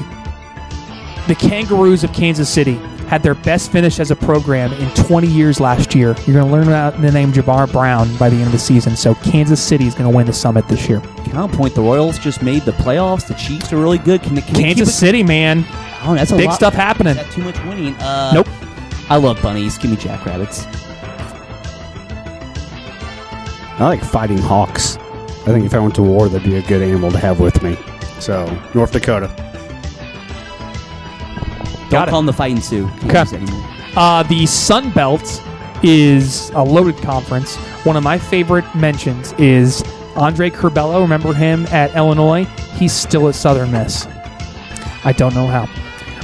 The Kangaroos of Kansas City had their best finish as a program in 20 years last year. You're going to learn about the name Jabbar Brown by the end of the season. So Kansas City is going to win the Summit this year. Counterpoint, the Royals just made the playoffs. The Chiefs are really good. Can they Kansas City, man. Oh, that's a big lot. stuff happening. Is that too much winning? Nope. I love bunnies. Give me jackrabbits. I like fighting hawks. I think if I went to war, that'd be a good animal to have with me. So, North Dakota. Don't call them the Fighting Sioux. Okay. The Sun Belt is a loaded conference. One of my favorite mentions is Andre Curbelo. Remember him at Illinois? He's still at Southern Miss. I don't know how.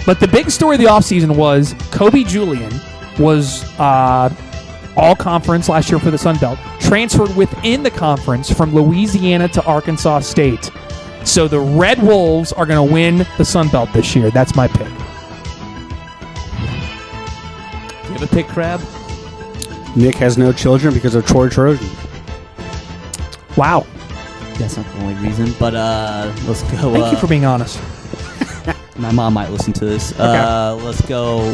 But the big story of the offseason was Kobe Julian was all conference last year for the Sun Belt, transferred within the conference from Louisiana to Arkansas State. So the Red Wolves are going to win the Sun Belt this year. That's my pick. Do you have a pick, Crab? Nick has no children because of Troy Trojan. Wow. That's not the only reason, but let's go. Thank you for being honest. My mom might listen to this. Okay. Let's go.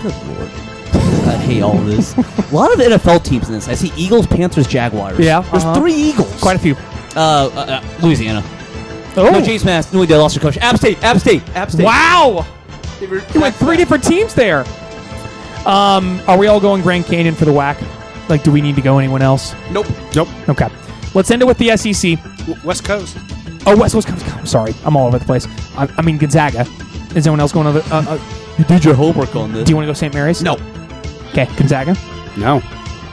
Good Lord. I hate all of this. A lot of NFL teams in this. I see Eagles, Panthers, Jaguars. Yeah. There's 3 Eagles. Quite a few. Louisiana. Oh. No, James Mass. Newly lost their coach. App State. Wow. You went 3 different teams there. Are we all going Grand Canyon for the whack? Like, do we need to go anyone else? Nope. Okay. Let's end it with the SEC. West Coast. Oh, West Coast. I'm sorry. I'm all over the place. I mean, Gonzaga. Is anyone else going over? You did your homework on this. Do you want to go St. Mary's? No. Okay, Gonzaga. No. Do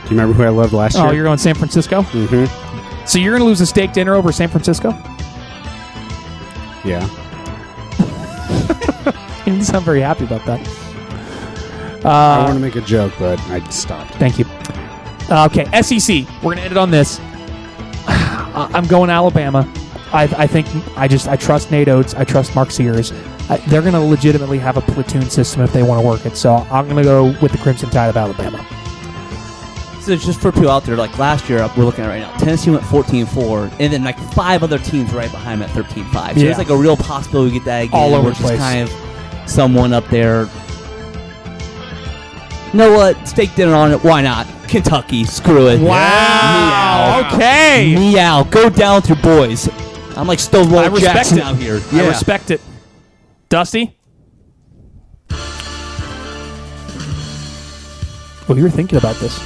you remember who I loved last year? Oh, you're going San Francisco? Mm-hmm. So you're going to lose a steak dinner over San Francisco? Yeah. You didn't sound very happy about that. I want to make a joke, but I stopped. Thank you. Okay, SEC. We're going to end it on this. I'm going Alabama. I think I trust Nate Oates. I trust Mark Sears. They're going to legitimately have a platoon system if they want to work it. So I'm going to go with the Crimson Tide of Alabama. So just for people out there, like last year, we're looking at right now, Tennessee went 14-4, and then like 5 other teams right behind them at 13-5. So there's like a real possibility we get that again. All over the place. place. Kind of someone up there. You know what? Steak dinner on it. Why not? Kentucky. Screw it. Wow. Meow. Okay. Meow. Go down to boys. I'm like Stonewall Jackson out here. I respect it. Dusty? Well, you were thinking about this.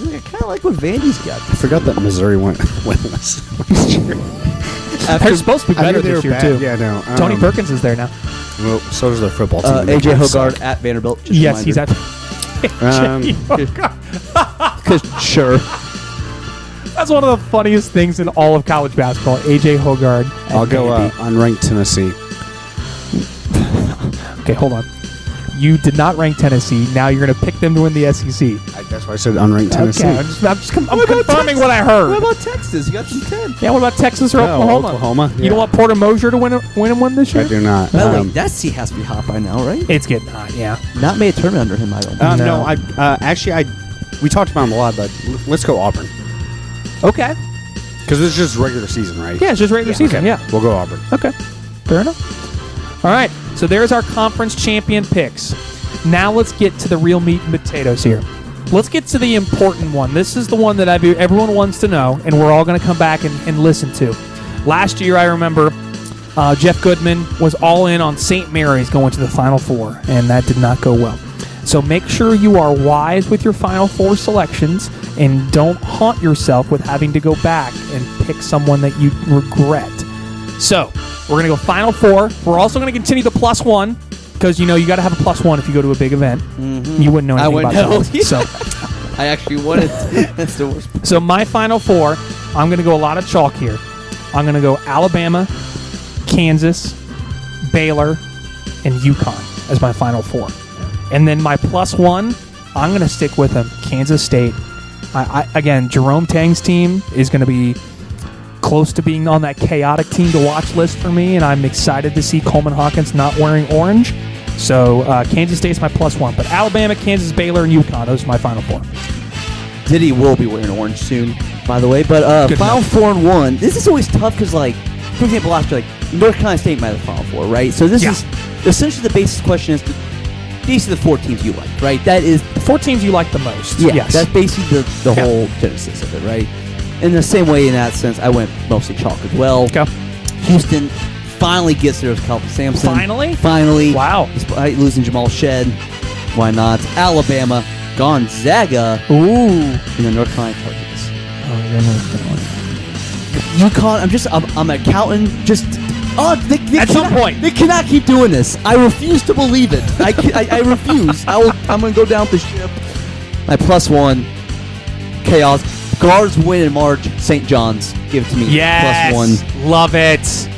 I kind of like what Vandy's got. I forgot that Missouri went winless last year. They're supposed to be better this year, too. Yeah, no. Tony Perkins is there now. Well, so does their football team. AJ Hogard at Vanderbilt. Just yes, he's at... Because sure. That's one of the funniest things in all of college basketball. AJ Hogard. I'll go unranked Tennessee. Okay, hold on. You did not rank Tennessee. Now you're going to pick them to win the SEC. That's why I said unranked Tennessee. Okay, I'm confirming what I heard. What about Texas? You got some 10. Yeah, what about Texas or Oklahoma? Oklahoma. You don't want Porter Moser to win one this year? I do not. By the way, that seat has to be hot by now, right? It's getting hot, yeah. Not made a tournament under him, I don't think. No, we talked about him a lot, but let's go Auburn. Okay. Because it's just regular season, right? Yeah, it's just regular season, yeah. We'll go Auburn. Okay, fair enough. All right, so there's our conference champion picks. Now let's get to the real meat and potatoes here. Let's get to the important one. This is the one that everyone wants to know, and we're all going to come back and listen to. Last year, I remember Jeff Goodman was all in on St. Mary's going to the Final Four, and that did not go well. So make sure you are wise with your Final Four selections and don't haunt yourself with having to go back and pick someone that you regret. So we're going to go Final Four. We're also going to continue the +1 because, you got to have a +1 if you go to a big event. Mm-hmm. You wouldn't know anything about that. So I actually wanted to. That's the worst part. So my Final Four, I'm going to go a lot of chalk here. I'm going to go Alabama, Kansas, Baylor, and UConn as my Final Four. And then my +1, I'm going to stick with them, Kansas State. Again, Jerome Tang's team is going to be close to being on that chaotic team to watch list for me, and I'm excited to see Coleman Hawkins not wearing orange. So Kansas State's my +1. But Alabama, Kansas, Baylor, and UConn, those are my Final Four. Diddy will be wearing orange soon, by the way. But Final Four and 1, this is always tough because, like, for example, last year, like, North Carolina State might have the Final Four, right? So this is essentially the basic question is basically the 4 teams you like, right? That is 4 teams you like the most. Yeah, Yes. that's basically the whole genesis of it, right? In the same way, in that sense, I went mostly chalk as well. Okay. Houston finally gets there with Calvin Sampson. Finally. Wow. Despite losing Jamal Shed. Why not? Alabama, Gonzaga, Ooh. and the North Carolina Tar Heels. UConn, I'm accounting. They At some point. They cannot keep doing this. I refuse to believe it. I refuse. I'm going to go down the ship. My +1, chaos. Guards win in March. St. John's. Give it to me. Yes. +1. Love it.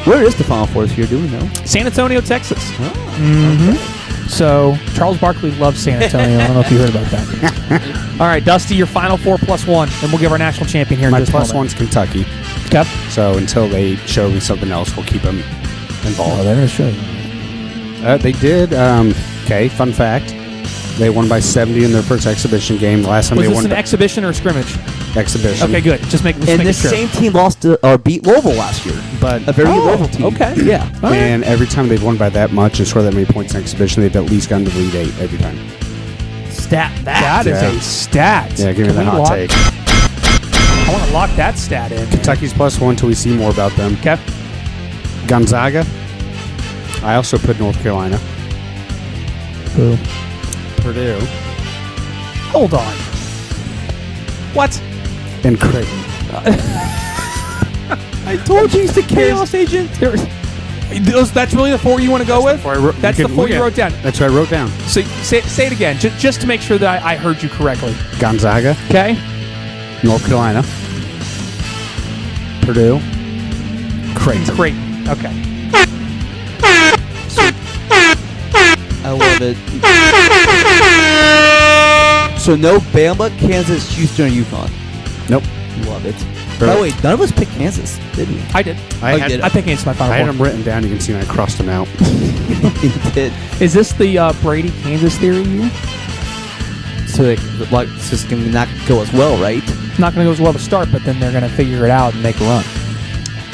Where is the Final Four this year? Do we know? San Antonio, Texas. Oh, So Charles Barkley loves San Antonio. I don't know if you heard about that. All right, Dusty, your Final Four +1, and we'll give our national champion here in My just a moment. +1's Kentucky. Okay. So until they show me something else, we'll keep them involved. they're going to show you. They did. Okay, fun fact. They won by 70 in their first exhibition game. The last time Was they this won an exhibition or a scrimmage? exhibition. Okay, good. Just make And making this sure. same team lost to, or beat Louisville last year. But A very good Louisville team. okay. Yeah. All right. and every time they've won by that much and scored that many points in exhibition, they've at least gotten to Elite 8 every time. Stat That is Yeah. a stat. Yeah, give me Can the we hot lock- take. I want to lock that stat in. Kentucky's +1 until we see more about them. Okay. Gonzaga. I also put North Carolina. Who? Purdue. Hold on. What? And Creighton. I told you he's the chaos agent. That's really the 4 you want to go with? That's the 4 you wrote down. That's what I wrote down. So say it again, just to make sure that I heard you correctly. Gonzaga, Okay. North Carolina, Purdue, Creighton. Creighton. Okay. I love it. So no Bama, Kansas, Houston, or UConn. Nope. Love it. By the way, none of us picked Kansas, did we? I did. I you had, did. I picked against my I Final had Four. them written down. You can see I crossed them out. We did. Is this the Brady Kansas theory here? So it's just going to not go as well, right? Not going to go as well to start, but then they're going to figure it out and make a run.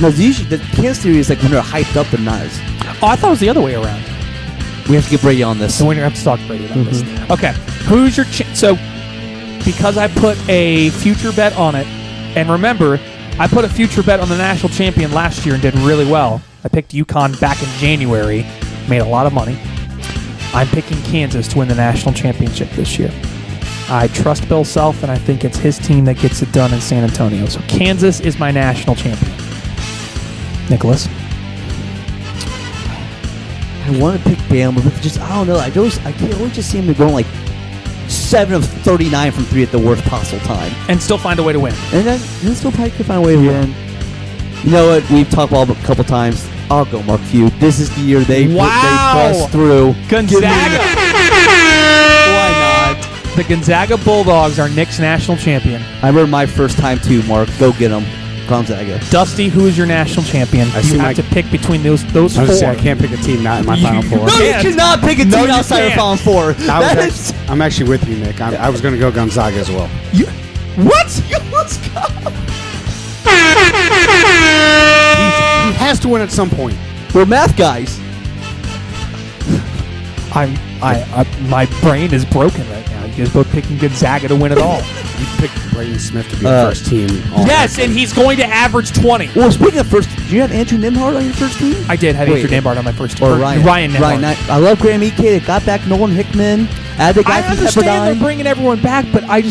No, usually the Kansas theory is like when they're hyped up, they're not as. Oh, I thought it was the other way around. We have to get Brady on this. So we're going to have to talk to Brady about this. Okay. Who's your... So, because I put a future bet on it, and remember, I put a future bet on the national champion last year and did really well. I picked UConn back in January, made a lot of money. I'm picking Kansas to win the national championship this year. I trust Bill Self, and I think it's his team that gets it done in San Antonio. So Kansas is my national champion. Nicholas? I want to pick Bama, but just, I don't know. I can't always just see them going like 7 of 39 from 3 at the worst possible time. And still find a way to win. And then still probably could find a way to win. You know what? We've talked about it a couple times. I'll go Mark Few. This is the year they bust through. Gonzaga! Why not? The Gonzaga Bulldogs are Nick's national champion. I remember my first time too, Mark. Go get them. Gonzaga. Dusty, who is your national champion? I You see have my- to pick between those I was four. gonna say, I can't pick a team not in my Final Four. No, you can't. cannot pick a No, team you outside of can't. Final Four. I'm actually with you, Nick. I was going to go Gonzaga as well. What? Let's go. He has to win at some point. We're math guys. My brain is broken right now. You guys both picking Gonzaga to win it all. You picked Braden Smith to be the first team. Yes, and he's going to average 20. Well, speaking of first, do you have Andrew Nimhart on your first team? I did have Wait, Andrew Nembhard on my first team. Or Ryan. Nembhard. I love Graham Eke. They got back Nolan Hickman. Add the guy I from understand they're Pepperdine. bringing everyone back, but I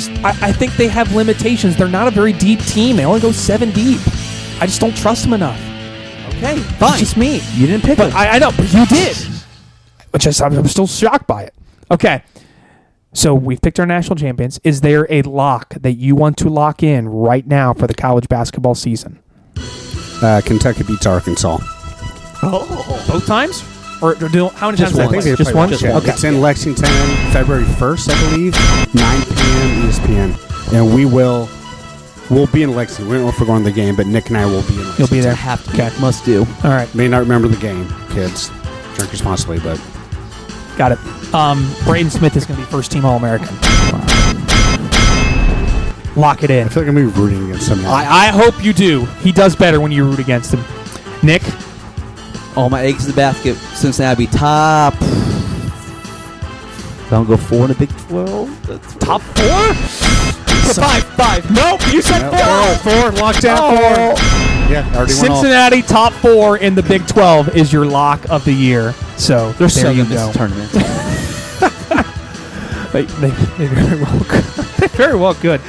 think they have limitations. They're not a very deep team. They only go 7 deep. I just don't trust them enough. Okay, fine. It's just me. You didn't pick But him. I know, but you did. Which I'm still shocked by it. Okay. So we've picked our national champions. Is there a lock that you want to lock in right now for the college basketball season? Kentucky beats Arkansas. Both times? Or how many Just times? one. Just they just play one? Yeah, Okay. It's in Lexington, February 1st, I believe, 9 p.m. ESPN. And we'll be in Lexington. We don't know if we're going to the game, but Nick and I will be in Lexington. You'll be there. Have to. Okay. Must do. All right. May not remember the game, kids. Drink responsibly, but Got it. Braden Smith is going to be first team All-American. Lock it in. I feel like I'm going to be rooting against him now. I hope you do. He does better when you root against him. Nick? All my eggs in the basket. Cincinnati top. I'll go 4 in the Big 12. That's Top 4? Five. Nope, you said 4. 4. Lockdown 4. Yeah, already went off. Cincinnati top 4 in the Big 12 is your lock of the year. So They're so you good go. this tournament. They very well could. They very well could.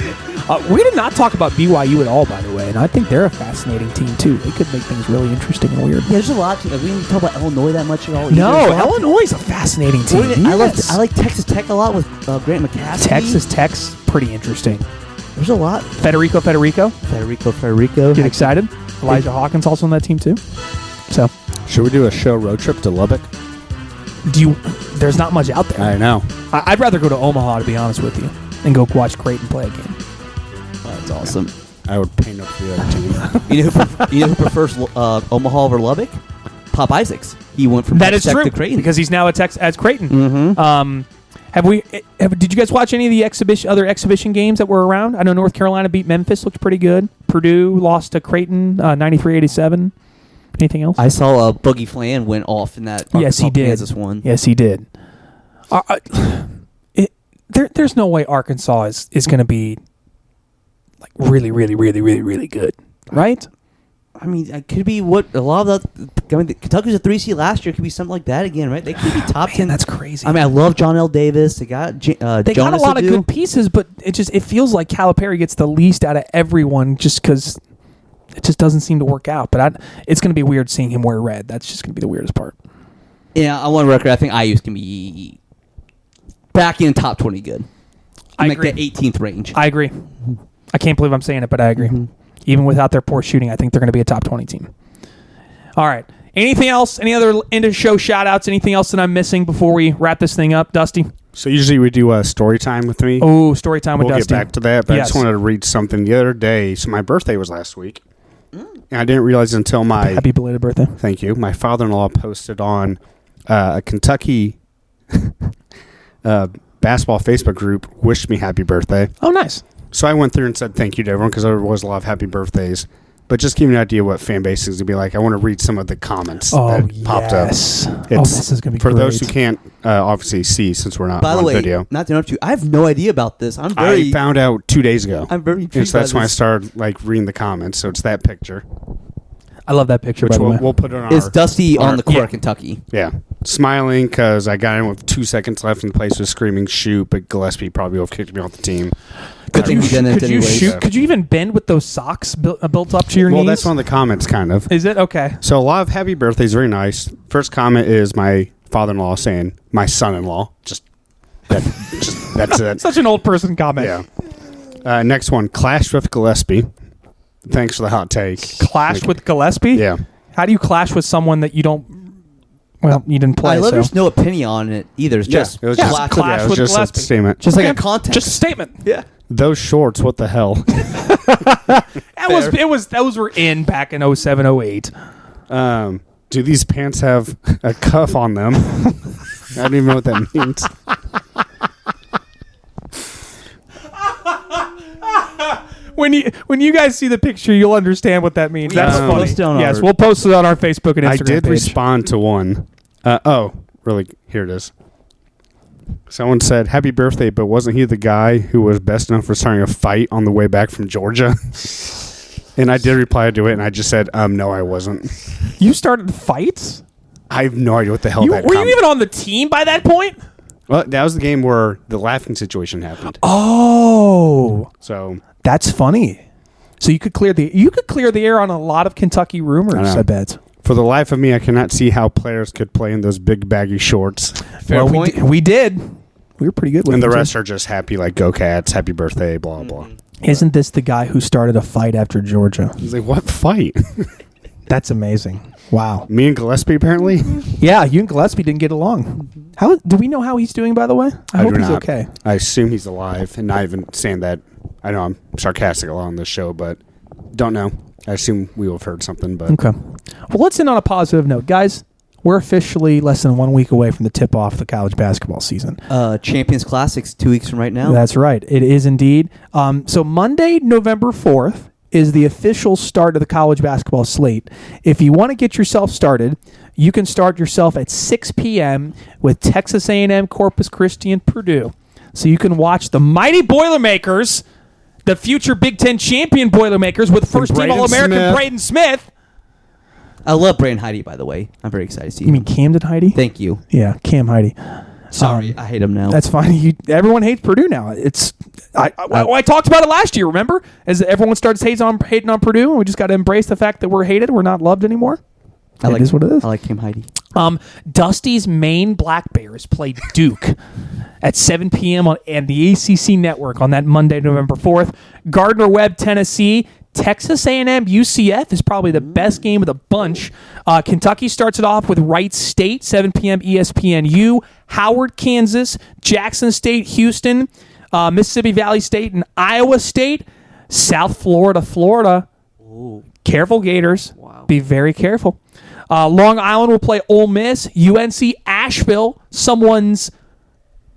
We did not talk about BYU at all, by the way, and I think they're a fascinating team too. They could make things really interesting and weird. Yeah, there's a lot. We didn't talk about Illinois that much at all. No, Illinois is a fascinating team. I like Texas Tech a lot with Grant McCaskey. Texas Tech's pretty interesting. There's a lot. Federico. Federico. Get excited. Elijah Hawkins also on that team too. So, Should we do a show road trip to Lubbock? there's not much out there. I know. I'd rather go to Omaha, to be honest with you, and go watch Creighton play a game. That's awesome. I would paint up the other team. You know who prefers Omaha over Lubbock? Pop Isaacs. He went from That is Texas Tech true to Creighton. because he's now at Creighton. Mm-hmm. Did you guys watch any of the other exhibition games that were around? I know North Carolina beat Memphis, looked pretty good. Purdue lost to Creighton 93-87. Anything else? I saw Boogie Flan went off in that. Yes, he did. Kansas one. Yes, he did. There's no way Arkansas is going to be like really, really, really, really, really good, right? I mean, it could be what a lot of the. I mean, Kentucky was a 3 seed last year. It could be something like that again, right? They could be top 10. That's crazy. I mean, I love John L. Davis. They got they Jonas got a lot of Adu. good pieces, but it feels like Calipari gets the least out of everyone just because it just doesn't seem to work out. But it's going to be weird seeing him wear red. That's just going to be the weirdest part. Yeah, on one record, I think IU's can be back in top 20 good. I like agree. the 18th range. I agree. I can't believe I'm saying it, but I agree. Mm-hmm. Even without their poor shooting, I think they're going to be a top 20 team. All right. Anything else? Any other end of show shout-outs? Anything else that I'm missing before we wrap this thing up, Dusty? So usually we do a story time with me. Oh, story time with We'll Dusty. get back to that, but Yes. I just wanted to read something the other day. So my birthday was last week, and I didn't realize until Happy belated birthday. Thank you. My father-in-law posted on a Kentucky basketball Facebook group, wished me happy birthday. Oh, nice. So I went through and said thank you to everyone because there was a lot of happy birthdays. But just give me an idea what fan base is going to be like. I want to read some of the comments that popped up. This is going to be for great. those who can't obviously see since we're not By the on way, video. not to interrupt you, I have no idea about this. I found out 2 days ago. I'm very and intrigued so that's by when I this. started reading the comments. So it's that picture, I love that picture, which by the way. we'll put it on It's our... Dusty on the court, yeah. Kentucky. Yeah. Smiling because I got in with 2 seconds left and the place was screaming shoot, but Gillespie probably would have kicked me off the team. Good thing we didn't Could you anyways. shoot? Could you even bend with those socks built up to your Well, knees? that's one of the comments, kind of. Is it? Okay. So a lot of happy birthdays, very nice. First comment is my father-in-law saying, my son-in-law. That's it. Such an old person comment. Yeah. Next one, clashed with Gillespie. Thanks for the hot take. Clashed with Gillespie? Yeah. How do you clash with someone that you don't... Well, you didn't play, I love so... there's no opinion on it either. It's just it was Yeah, just, clash it was with just Gillespie. a statement. just like Okay. a context. Just a statement. Yeah. Those shorts, what the hell? Those were in back in 07, 08. Do these pants have a cuff on them? I don't even know what that means. When you guys see the picture, you'll understand what that means. That's funny. post it on Yes, our- we'll post it on our Facebook and Instagram I did page. respond to one. Really? Here it is. Someone said, happy birthday, but wasn't he the guy who was best known for starting a fight on the way back from Georgia? And I did reply to it, and I just said, no, I wasn't. You started fights? I have no idea what the hell Were that you even on the team by that point? Well, that was the game where the laughing situation happened. Oh, So that's funny. So you could clear the air on a lot of Kentucky rumors, I know. I bet. for the life of me, I cannot see how players could play in those big baggy shorts. Fair point. We did. We were pretty good with And the them, rest too. are just happy, like, go Cats, happy birthday, blah, blah. Isn't this the guy who started a fight after Georgia? He's like, what fight? That's amazing. Wow. Me and Gillespie, apparently? Yeah, you and Gillespie didn't get along. How do we know how he's doing, by the way? I hope do he's not. okay. I assume he's alive, and not even saying that. I know I'm sarcastic a lot on this show, but don't know. I assume we will have heard something, but Okay. Well, let's end on a positive note. Guys, we're officially less than 1 week away from the tip-off of the college basketball season. Champions Classics 2 weeks from right now. That's right. It is indeed. So Monday, November 4th, is the official start of the college basketball slate. If you want to get yourself started, you can start yourself at 6 p.m. with Texas A&M, Corpus Christi, and Purdue. So you can watch the mighty Boilermakers, the future Big Ten champion Boilermakers with first-team All-American Braden Smith. I love Braden Heidi, by the way. I'm very excited to see him. You mean Camden Heidi? Thank you. Yeah, Cam Heidi. Sorry, I hate him now. That's fine. Everyone hates Purdue now. I talked about it last year, remember? As everyone starts hating on Purdue, and we just got to embrace the fact that we're hated. We're not loved anymore. It is what it is. I like Cam Heidi. Dusty's Maine Black Bears play Duke at 7 p.m. on the ACC Network on that Monday, November 4th. Gardner-Webb, Tennessee. Texas A&M UCF is probably the best game of the bunch. Kentucky starts it off with Wright State, 7 p.m. ESPNU. Howard, Kansas. Jackson State, Houston. Mississippi Valley State and Iowa State. South Florida, Florida. Ooh. Careful, Gators. Wow. Be very careful. Long Island will play Ole Miss. UNC Asheville, someone's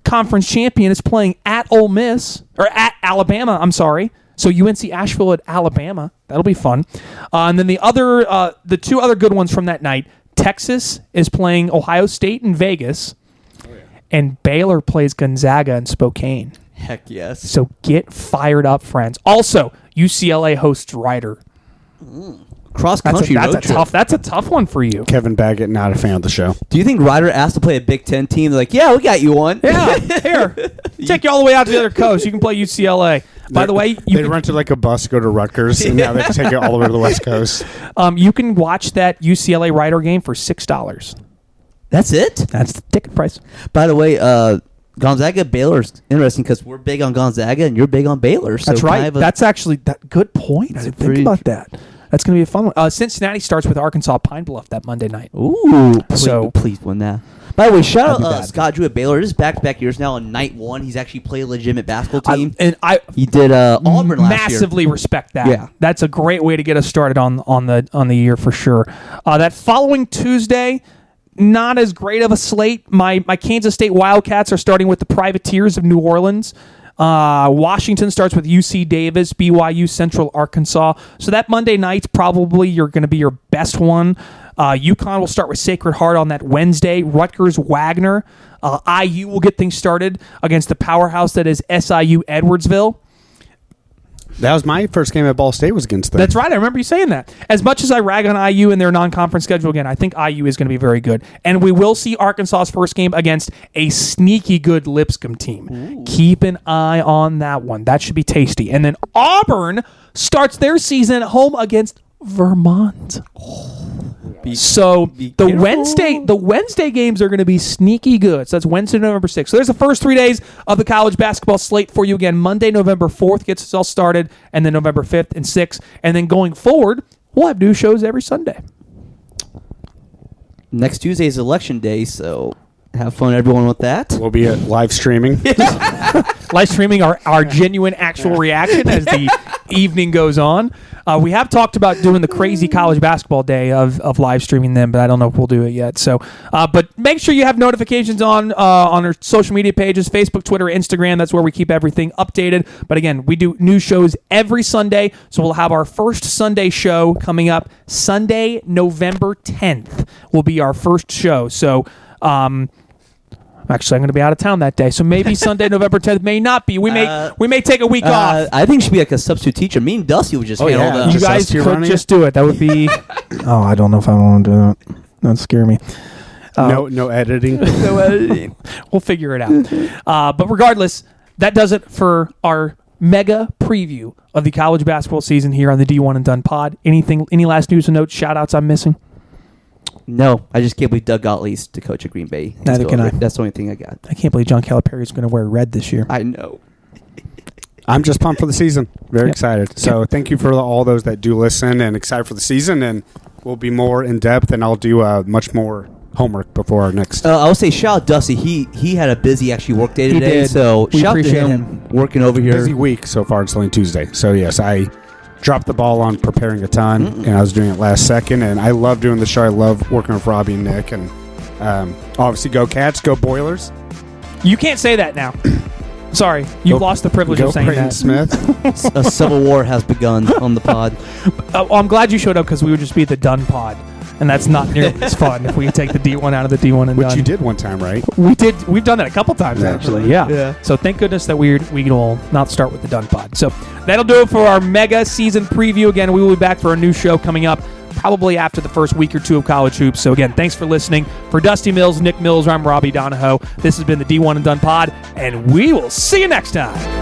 conference champion, is playing at Ole Miss, or at Alabama, I'm sorry. So UNC Asheville at Alabama. That'll be fun. And then the two other good ones from that night, Texas is playing Ohio State in Vegas, and Baylor plays Gonzaga in Spokane. Heck yes. So get fired up, friends. Also, UCLA hosts Ryder. Cross country road trip. That's a tough one for you. Kevin Baggett, not a fan of the show. Do you think Ryder asked to play a Big Ten team? They're like, yeah, we got you one. Yeah, here. Take you all the way out to the other coast. You can play UCLA. By the way, they rented like a bus to go to Rutgers, and now they take it all the way to the West Coast. You can watch that UCLA Ryder game for $6. That's it? That's the ticket price. By the way, Gonzaga Baylor's interesting because we're big on Gonzaga and you're big on Baylor. So that's right. That's actually that good point. I didn't think about that. That's going to be a fun one. Cincinnati starts with Arkansas Pine Bluff that Monday night. Ooh. Please win that. By the way, shout out Scott Drew at Baylor. It is back-to-back years now. On night one, he's actually played a legitimate basketball team. He did Auburn last year. Massively respect that. Yeah. That's a great way to get us started on the year for sure. That following Tuesday, not as great of a slate. My Kansas State Wildcats are starting with the Privateers of New Orleans. Washington starts with UC Davis, BYU, Central Arkansas. So that Monday night probably you're going to be your best one. UConn will start with Sacred Heart on that Wednesday. Rutgers, Wagner. IU will get things started against the powerhouse that is SIU Edwardsville. That was my first game at Ball State was against them. That's right. I remember you saying that. As much as I rag on IU and their non-conference schedule again, I think IU is going to be very good. And we will see Arkansas's first game against a sneaky good Lipscomb team. Ooh. Keep an eye on that one. That should be tasty. And then Auburn starts their season at home against Vermont. The Wednesday games are going to be sneaky good. So that's Wednesday, November 6th. So there's the first 3 days of the college basketball slate for you. Again, Monday, November 4th gets us all started, and then November 5th and 6th. And then going forward, we'll have new shows every Sunday. Next Tuesday is Election Day, so have fun, everyone, with that. We'll be live streaming. Live streaming our genuine actual reaction as the evening goes on. We have talked about doing the crazy college basketball day of live streaming them, but I don't know if we'll do it yet. So, but make sure you have notifications on our social media pages, Facebook, Twitter, Instagram. That's where we keep everything updated. But again, we do new shows every Sunday. So we'll have our first Sunday show coming up. Sunday, November 10th will be our first show. So, actually, I'm going to be out of town that day, so maybe Sunday, November 10th may not be. We may take a week off. I think it should be like a substitute teacher. Me and Dusty would just handle that. You guys could just do it. That would be... Oh, I don't know if I want to do that. Don't scare me. No editing. No editing. We'll figure it out. But regardless, that does it for our mega preview of the college basketball season here on the D1 and Done pod. Any last news and notes, shout-outs I'm missing? No, I just can't believe Doug Gottlieb's to coach at Green Bay. Neither can I. That's the only thing I got. I can't believe John Calipari is going to wear red this year. I know. I'm just pumped for the season. Very excited. So thank you for all those that do listen and excited for the season. And we'll be more in depth, and I'll do much more homework before our next. I'll say shout out Dusty. He had a busy actually work day today. Did. So we shout appreciate to him working over here. Busy week so far. It's only Tuesday. So yes, I dropped the ball on preparing a ton, and I was doing it last second. And I love doing the show. I love working with Robby and Nick, and obviously go Cats, go Boilers. You can't say that now. Sorry, you lost the privilege of saying Brayton that. Smith. A civil war has begun on the pod. I'm glad you showed up because we would just be the done pod, and that's not nearly as fun if we take the D1 out of the D1 and Which done. you did one time, right? We did. We've done that a couple times Yeah. actually. Yeah. Yeah. So thank goodness that we will not start with the done pod. So that'll do it for our mega season preview. Again, we will be back for a new show coming up probably after the first week or two of college hoops. So again, thanks for listening. For Dusty Mills, Nick Mills, I'm Robby Donahoe. This has been the D1 and Done pod, and we will see you next time.